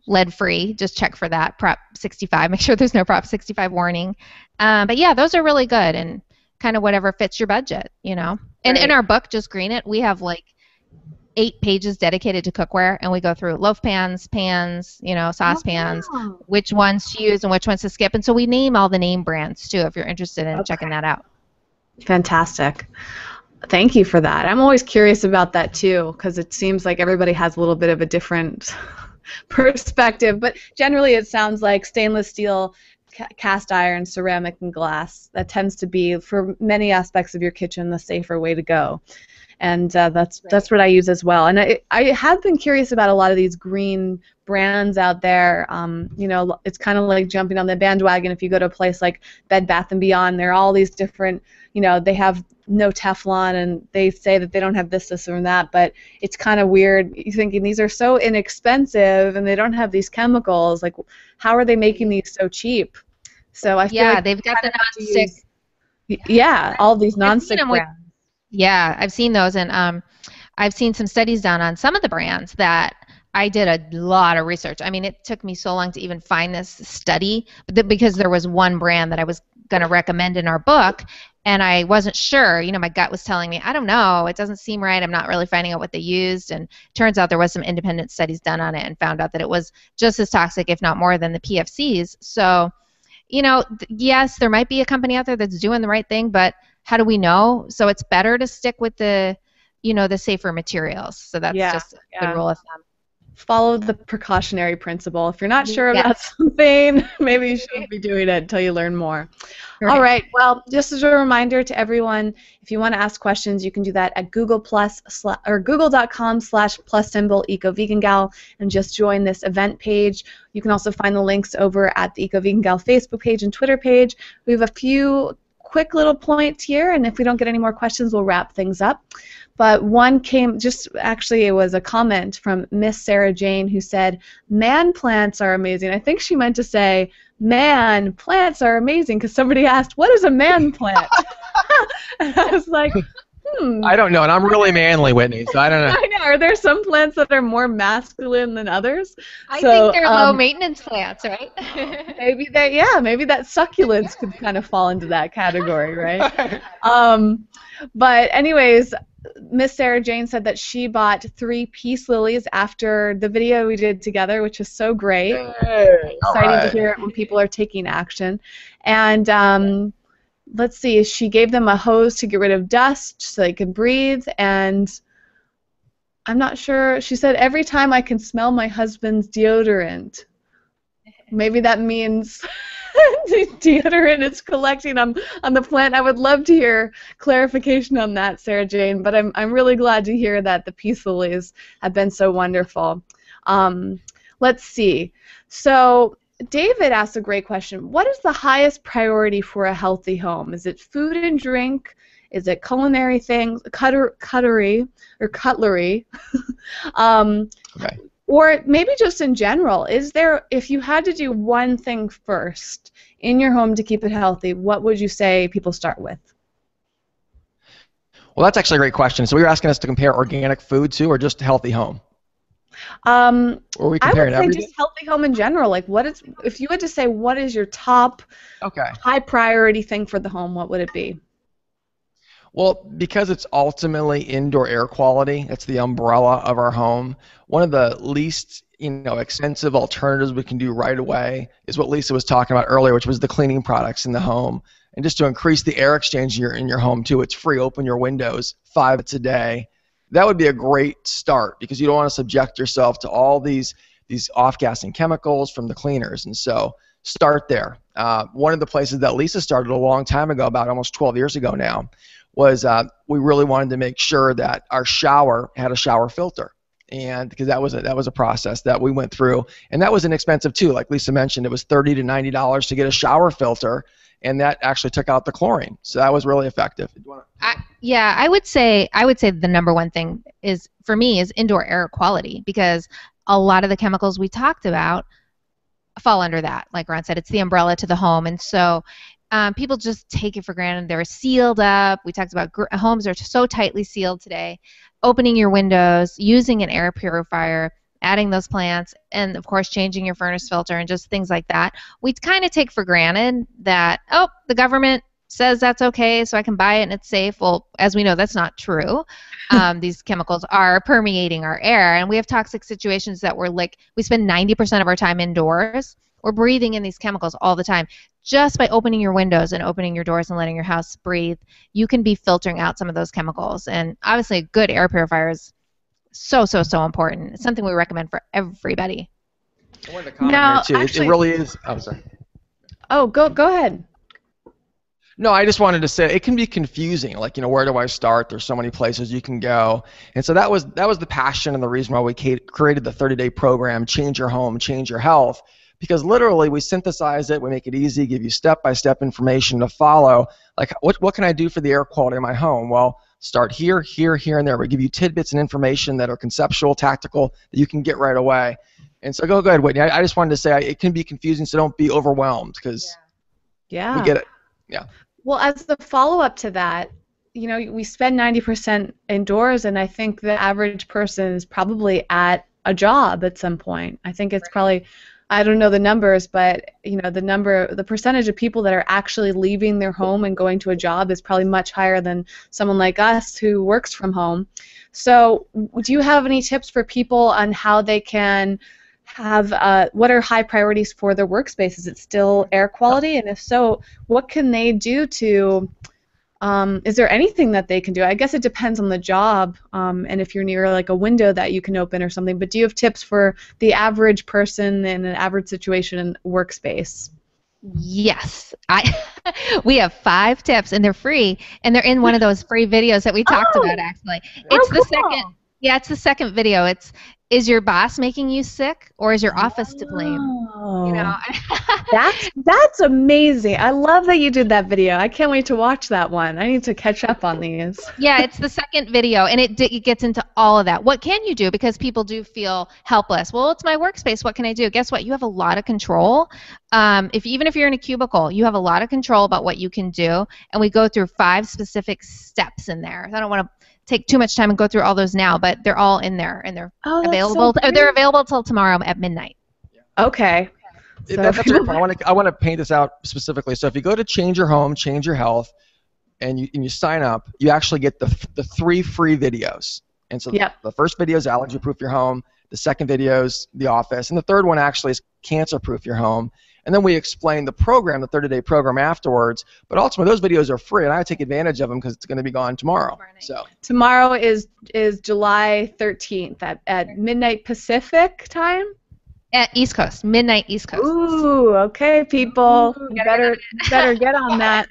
lead-free. Just check for that. Prop 65. Make sure there's no Prop 65 warning. But yeah, those are really good and kind of whatever fits your budget, And in our book, Just Green It, we have like 8 pages dedicated to cookware, and we go through loaf pans, saucepans, which ones to use and which ones to skip. And so we name all the name brands too if you're interested in checking that out. Fantastic. Thank you for that. I'm always curious about that too because it seems like everybody has a little bit of a different perspective, but generally it sounds like stainless steel, cast iron, ceramic, and glass. That tends to be, for many aspects of your kitchen, the safer way to go. And that's what I use as well. And I have been curious about a lot of these green brands out there. It's kind of like jumping on the bandwagon. If you go to a place like Bed Bath & Beyond, there are all these different, they have no Teflon, and they say that they don't have this, or that, but it's kind of weird. You're thinking these are so inexpensive, and they don't have these chemicals. Like, how are they making these so cheap? So I feel like they've got the non-stick. All these non-stick brands. Yeah, I've seen those, and I've seen some studies done on some of the brands that I did a lot of research. I mean, it took me so long to even find this study because there was one brand that I was going to recommend in our book, and I wasn't sure. My gut was telling me, I don't know, it doesn't seem right. I'm not really finding out what they used, and turns out there was some independent studies done on it and found out that it was just as toxic, if not more, than the PFCs. So, yes, there might be a company out there that's doing the right thing, but how do we know? So it's better to stick with the safer materials. So that's just a good rule of thumb. Follow the precautionary principle. If you're not sure about something, maybe you shouldn't be doing it until you learn more. Right. All right. Well, just as a reminder to everyone, if you want to ask questions, you can do that at google.com/+EcoVeganGal and just join this event page. You can also find the links over at the Eco Vegan Gal Facebook page and Twitter page. We have a few quick little points here, and if we don't get any more questions, we'll wrap things up. But one came, it was a comment from Miss Sarah Jane, who said, "Man plants are amazing." I think she meant to say, "Man plants are amazing," because somebody asked, "What is a man plant?" And I was like, I don't know, and I'm really manly, Whitney, so I don't know. I know. Are there some plants that are more masculine than others? I think they're low maintenance plants, right? maybe that succulents could kind of fall into that category, right? But anyways, Miss Sarah Jane said that she bought 3 peace lilies after the video we did together, which is so great. Exciting to hear it when people are taking action. And let's see, she gave them a hose to get rid of dust so they could breathe, and I'm not sure, she said, "Every time I can smell my husband's deodorant." Maybe that means deodorant is collecting on the plant. I would love to hear clarification on that, Sarah Jane, but I'm really glad to hear that the peace lilies have been so wonderful. Let's see. So David asked a great question. What is the highest priority for a healthy home? Is it food and drink? Is it culinary things, cutlery? Okay. Or maybe just in general, if you had to do one thing first in your home to keep it healthy, what would you say people start with? Well, that's actually a great question. So you're asking us to compare organic food to, or just a healthy home? Or are we comparing I would say everything? just healthy home in general. Like, if you had to say what is your top high priority thing for the home, what would it be? Well, because it's ultimately indoor air quality, it's the umbrella of our home. One of the least expensive alternatives we can do right away is what Lisa was talking about earlier, which was the cleaning products in the home. And just to increase the air exchange in your home too, it's free. Open your windows 5 minutes a day. That would be a great start because you don't want to subject yourself to all these off-gassing chemicals from the cleaners. And so start there. One of the places that Lisa started a long time ago, about almost 12 years ago now, was we really wanted to make sure that our shower had a shower filter. And because that was a process that we went through, and that was inexpensive too. Like Lisa mentioned, it was $30 to $90 to get a shower filter, and that actually took out the chlorine. So that was really effective. I would say the number one thing is for me is indoor air quality, because a lot of the chemicals we talked about fall under that. Like Ron said, it's the umbrella to the home, and so people just take it for granted. They're sealed up. We talked about homes are so tightly sealed today. Opening your windows, using an air purifier, adding those plants, and of course changing your furnace filter and just things like that. We kind of take for granted that, oh, the government says that's okay, so I can buy it and it's safe. Well, as we know, that's not true. These chemicals are permeating our air, and we have toxic situations that we spend 90% of our time indoors. We're breathing in these chemicals all the time. Just by opening your windows and opening your doors and letting your house breathe, you can be filtering out some of those chemicals. And obviously a good air purifier is so important. It's something we recommend for everybody. I wanted to comment here too. It really is. Oh, sorry. Oh, go ahead. No, I just wanted to say it can be confusing. Like, where do I start? There's so many places you can go. And so that was the passion and the reason why we created the 30-day program, Change Your Home, Change Your Health. Because literally we synthesize it, we make it easy, give you step-by-step information to follow. Like, what can I do for the air quality in my home? Well, start here, here, here, and there. We give you tidbits and information that are conceptual, tactical, that you can get right away. And so go ahead, Whitney. I just wanted to say it can be confusing, so don't be overwhelmed because we get it. Yeah. Well, as the follow-up to that, we spend 90% indoors, and I think the average person is probably at a job at some point. I think it's probably... I don't know the numbers, but the percentage of people that are actually leaving their home and going to a job is probably much higher than someone like us who works from home. So do you have any tips for people on how they can have, what are high priorities for their workspace? Is it still air quality? And if so, what can they do to, is there anything that they can do? I guess it depends on the job, and if you're near like a window that you can open or something, but do you have tips for the average person in an average situation in workspace? Yes. We have 5 tips, and they're free, and they're in one of those free videos that we talked about, actually. It's the second. Yeah, it's the second video. Is your boss making you sick, or is your office to blame? That's amazing. I love that you did that video. I can't wait to watch that one. I need to catch up on these. Yeah, it's the second video, and it gets into all of that. What can you do? Because people do feel helpless. Well, it's my workspace. What can I do? Guess what? You have a lot of control. Even if you're in a cubicle, you have a lot of control about what you can do, and we go through 5 specific steps in there. I don't want to take too much time and go through all those now, but they're all in there, and they're available. They're available till tomorrow at midnight. Okay. So that's right. I want to paint this out specifically. So if you go to Change Your Home, Change Your Health, and you sign up, you actually get the 3 free videos. And so the first video is Allergy Proof Your Home. The second video is The Office, and the third one actually is Cancer Proof Your Home. And then we explain the program, the 30-day program afterwards. But ultimately, those videos are free, and I take advantage of them because it's going to be gone tomorrow. So tomorrow is July 13th at midnight Pacific time. At East Coast, midnight East Coast. Ooh, okay, people. You better get on that.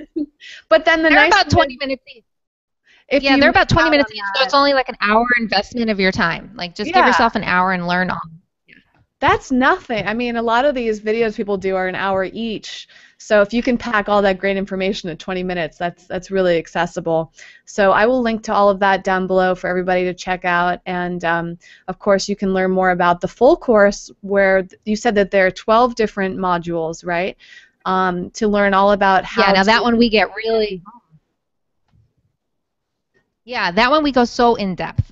But then they're about 20 minutes each. They're about 20 minutes each, so it's only like an hour investment of your time. Like, just give yourself an hour and learn all. That's nothing. I mean, a lot of these videos people do are an hour each. So if you can pack all that great information in 20 minutes, that's really accessible. So I will link to all of that down below for everybody to check out. And, of course, you can learn more about the full course where you said that there are 12 different modules, right, to learn all about how now that one we get really... Yeah, that one we go so in depth.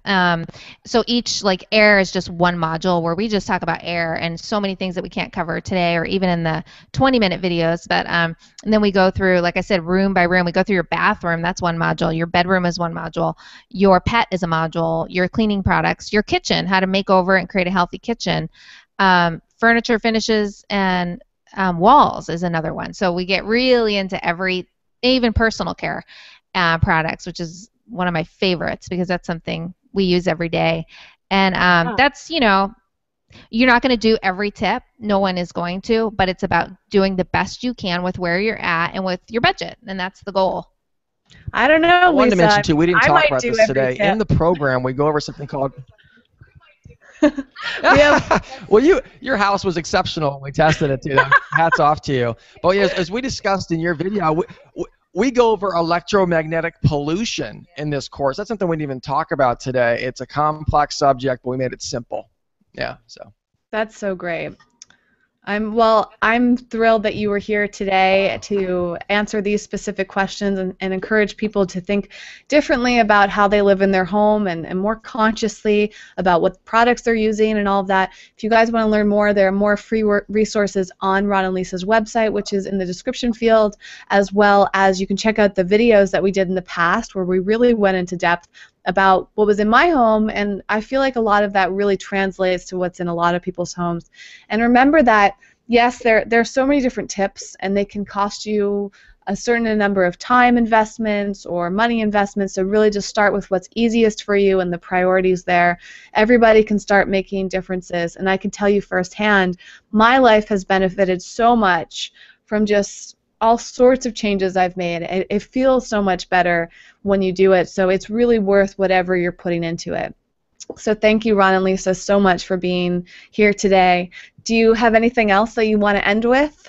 So each, like, air is just one module where we just talk about air and so many things that we can't cover today or even in the 20-minute videos. But and then we go through, like I said, room by room. We go through your bathroom. That's one module. Your bedroom is one module. Your pet is a module. Your cleaning products. Your kitchen, how to make over and create a healthy kitchen. Furniture finishes and walls is another one. So we get really into even personal care products, which is one of my favorites because that's something we use every day. And that's, you know, you're not going to do every tip. No one is going to, but it's about doing the best you can with where you're at and with your budget, and that's the goal. I don't know, I wanted Lisa. to mention, too, we didn't I talk might about do this every today. tip. In the program, we go over something called... Yeah. Well, your house was exceptional when we tested it, too. Hats off to you. But yeah, as we discussed in your video, we go over electromagnetic pollution in this course. That's something we didn't even talk about today. It's a complex subject, but we made it simple. Yeah, so. That's so great. I'm thrilled that you were here today to answer these specific questions and encourage people to think differently about how they live in their home and more consciously about what products they're using and all of that. If you guys want to learn more, there are more free resources on Ron and Lisa's website, which is in the description field, as well as you can check out the videos that we did in the past where we really went into depth about what was in my home, and I feel like a lot of that really translates to what's in a lot of people's homes. And remember that, yes, there are so many different tips, and they can cost you a certain number of time investments or money investments, so really just start with what's easiest for you and the priorities there. Everybody can start making differences, and I can tell you firsthand, my life has benefited so much from just all sorts of changes I've made. It feels so much better when you do it, so it's really worth whatever you're putting into it. So thank you, Ron and Lisa, so much for being here today. Do you have anything else that you want to end with?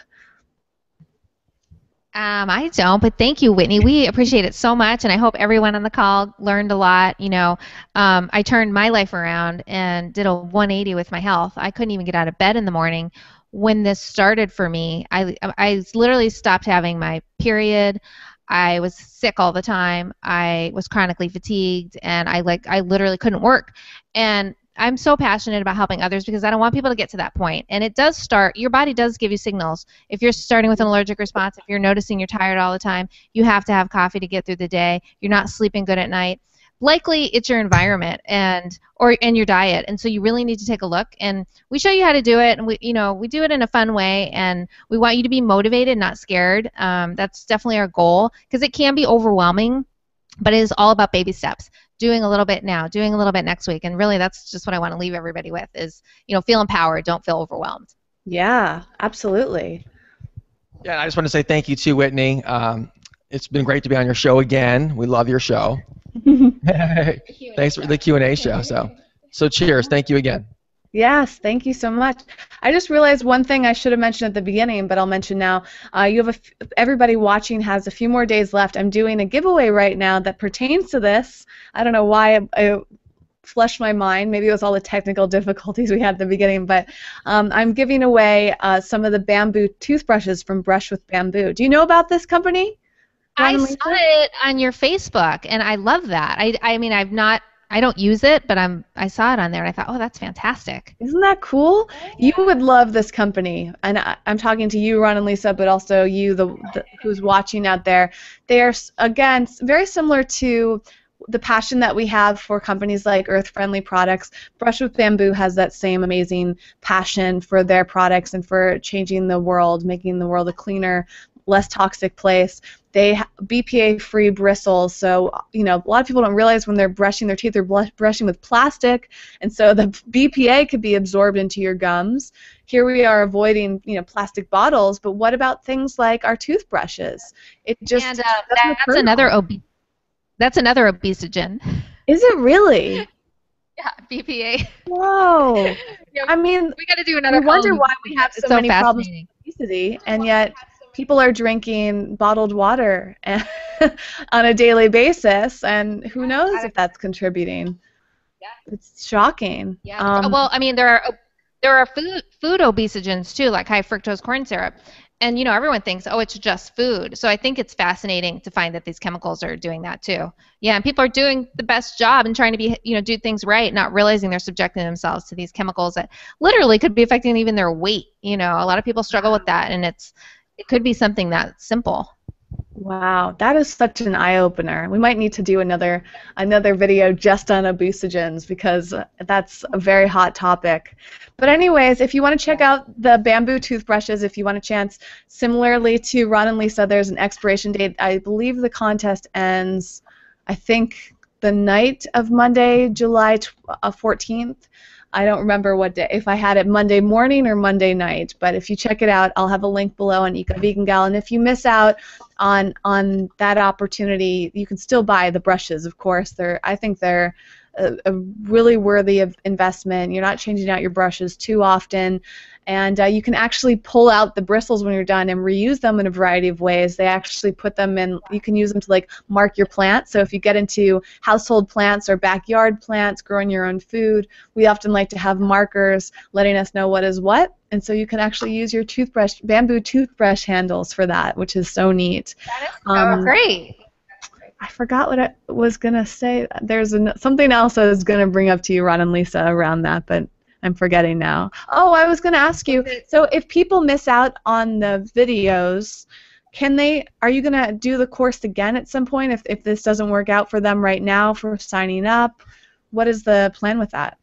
I don't, but thank you, Whitney. We appreciate it so much, and I hope everyone on the call learned a lot. You know, I turned my life around and did a 180 with my health. I couldn't even get out of bed in the morning when this started for me. I literally stopped having my period. I was sick all the time. I was chronically fatigued, and I literally couldn't work. And I'm so passionate about helping others because I don't want people to get to that point. And it does start, your body does give you signals. If you're starting with an allergic response, if you're noticing you're tired all the time, you have to have coffee to get through the day, you're not sleeping good at night, likely it's your environment and your diet. And so you really need to take a look. And we show you how to do it, and we do it in a fun way, and we want you to be motivated, not scared. That's definitely our goal because it can be overwhelming, but it is all about baby steps. Doing a little bit now, doing a little bit next week, and really that's just what I want to leave everybody with is, feel empowered, don't feel overwhelmed. Yeah, absolutely. Yeah, I just want to say thank you to Whitney. It's been great to be on your show again. We love your show. Thanks for the Q&A show. So cheers. Thank you again. Yes, thank you so much. I just realized one thing I should have mentioned at the beginning, but I'll mention now. Everybody watching has a few more days left. I'm doing a giveaway right now that pertains to this. I don't know why I flushed my mind. Maybe it was all the technical difficulties we had at the beginning, but I'm giving away some of the bamboo toothbrushes from Brush with Bamboo. Do you know about this company? I saw it on your Facebook, and I love that. I don't use it, but I saw it on there, and I thought, oh, that's fantastic. Isn't that cool? You would love this company, and I'm talking to you, Ron and Lisa, but also you, who's watching out there. They're, again, very similar to the passion that we have for companies like earth-friendly products. Brush with Bamboo has that same amazing passion for their products and for changing the world, making the world a cleaner, less toxic place. They BPA-free bristles, so a lot of people don't realize when they're brushing their teeth, they're brushing with plastic, and so the BPA could be absorbed into your gums. Here we are avoiding plastic bottles, but what about things like our toothbrushes? It just that's another obesogen. Is it really? Yeah, BPA. Whoa. I mean, we got to do another. We wonder why we have so many problems with obesity, and yet people are drinking bottled water on a daily basis, and who knows if that's contributing. Yeah. It's shocking. Yeah. Well, there are food obesogens too, like high fructose corn syrup. And everyone thinks, oh, it's just food. So I think it's fascinating to find that these chemicals are doing that too. Yeah, and people are doing the best job and trying to do things right, not realizing they're subjecting themselves to these chemicals that literally could be affecting even their weight. A lot of people struggle with that, and it could be something that simple. Wow, that is such an eye-opener. We might need to do another video just on obesogens because that's a very hot topic. But anyways, if you want to check out the bamboo toothbrushes, if you want a chance, similarly to Ron and Lisa, there's an expiration date. I believe the contest ends, I think, the night of Monday, July 14th. I don't remember what day, if I had it Monday morning or Monday night, but if you check it out, I'll have a link below on Eco Vegan Gal, and if you miss out on that opportunity, you can still buy the brushes, of course. I think they're a really worthy of investment. You're not changing out your brushes too often, and you can actually pull out the bristles when you're done and reuse them in a variety of ways. They actually put them in, you can use them to like mark your plants. So if you get into household plants or backyard plants, growing your own food, we often like to have markers letting us know what is what. And so you can actually use your bamboo toothbrush handles for that, which is so neat. That is so great. I forgot what I was going to say. There's something else I was going to bring up to you, Ron and Lisa, around that, but I'm forgetting now. Oh, I was going to ask you, so if people miss out on the videos, are you going to do the course again at some point if this doesn't work out for them right now for signing up? What is the plan with that?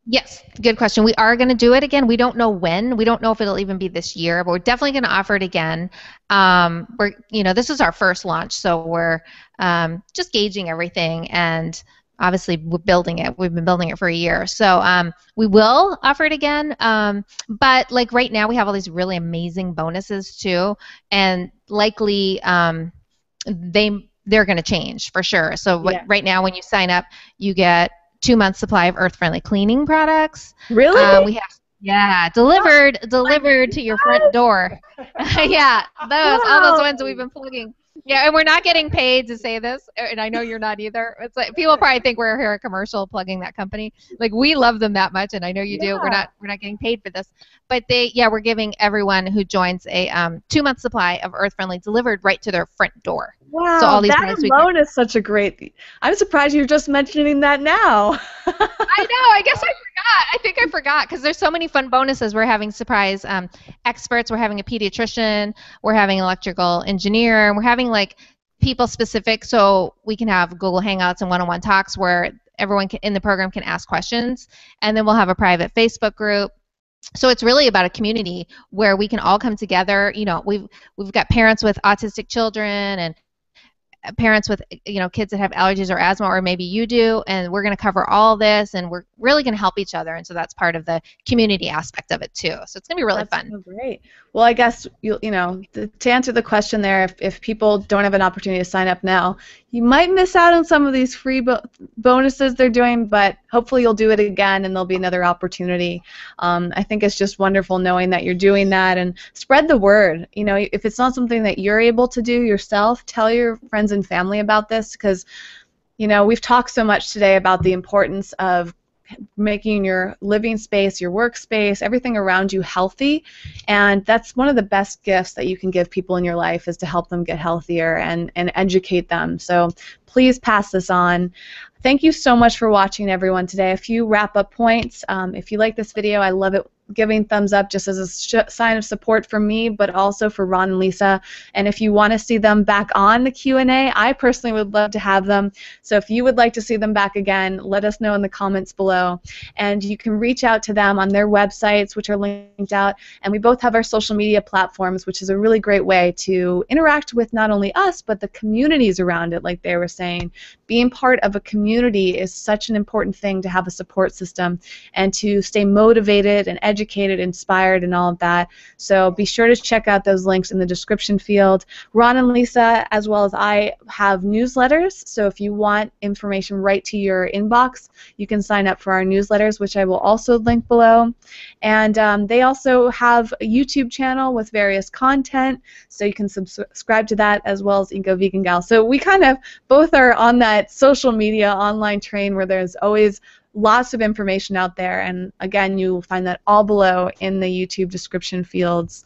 Yes, good question. We are going to do it again. We don't know when. We don't know if it'll even be this year, but we're definitely going to offer it again. This is our first launch, so we're just gauging everything, and obviously we're building it. We've been building it for a year, so we will offer it again. But like right now, we have all these really amazing bonuses too, and likely they're going to change for sure. So right now, when you sign up, you get 2 months supply of earth-friendly cleaning products. Really? We have delivered to your front door. Yeah, all those ones that we've been plugging. Yeah, and we're not getting paid to say this, and I know you're not either. It's like people probably think we're here a commercial plugging that company. Like we love them that much, and I know you do. We're not getting paid for this, but we're giving everyone who joins a 2-month supply of earth-friendly delivered right to their front door. Wow, so all these that alone is such a great. I'm surprised you're just mentioning that now. I know. I guess I forgot. I think I forgot because there's so many fun bonuses. We're having surprise experts. We're having a pediatrician. We're having an electrical engineer. We're having like people specific, so we can have Google Hangouts and one-on-one talks where everyone in the program can ask questions, and then we'll have a private Facebook group. So it's really about a community where we can all come together. You know, we've got parents with autistic children and parents with kids that have allergies or asthma, or maybe you do, and we're going to cover all this, and we're really going to help each other, and so that's part of the community aspect of it too. So it's going to be really fun. So great. Well, I guess to answer the question there, if people don't have an opportunity to sign up now, you might miss out on some of these free bonuses they're doing, but hopefully you'll do it again, and there'll be another opportunity. I think it's just wonderful knowing that you're doing that, and spread the word. If it's not something that you're able to do yourself, tell your friends and family about this, because we've talked so much today about the importance of making your living space, your workspace, everything around you healthy, and that's one of the best gifts that you can give people in your life, is to help them get healthier and educate them. So please pass this on. Thank you so much for watching, everyone, today. A few wrap-up points. If you like this video, I love it giving thumbs up just as a sign of support for me, but also for Ron and Lisa. And if you want to see them back on the Q&A, I personally would love to have them. So if you would like to see them back again, let us know in the comments below. And you can reach out to them on their websites, which are linked out. And we both have our social media platforms, which is a really great way to interact with not only us, but the communities around it, like they were saying. Being part of a community is such an important thing, to have a support system and to stay motivated and educated, inspired, and all of that. So be sure to check out those links in the description field. Ron and Lisa, as well as I, have newsletters, so if you want information right to your inbox, you can sign up for our newsletters, which I will also link below. And they also have a YouTube channel with various content, so you can subscribe to that, as well as Eco Vegan Gal. So we kind of both are on that social media online train where there's always lots of information out there, and again, you'll find that all below in the YouTube description fields.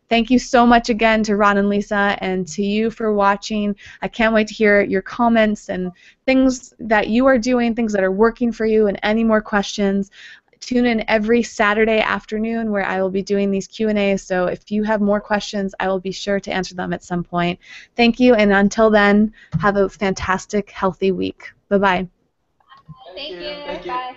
Thank you so much again to Ron and Lisa, and to you for watching. I can't wait to hear your comments and things that you are doing, things that are working for you, and any more questions. tune in every Saturday afternoon where I will be doing these Q&As. So if you have more questions, I will be sure to answer them at some point. Thank you, and until then, have a fantastic, healthy week. Bye-bye. Thank you. Bye.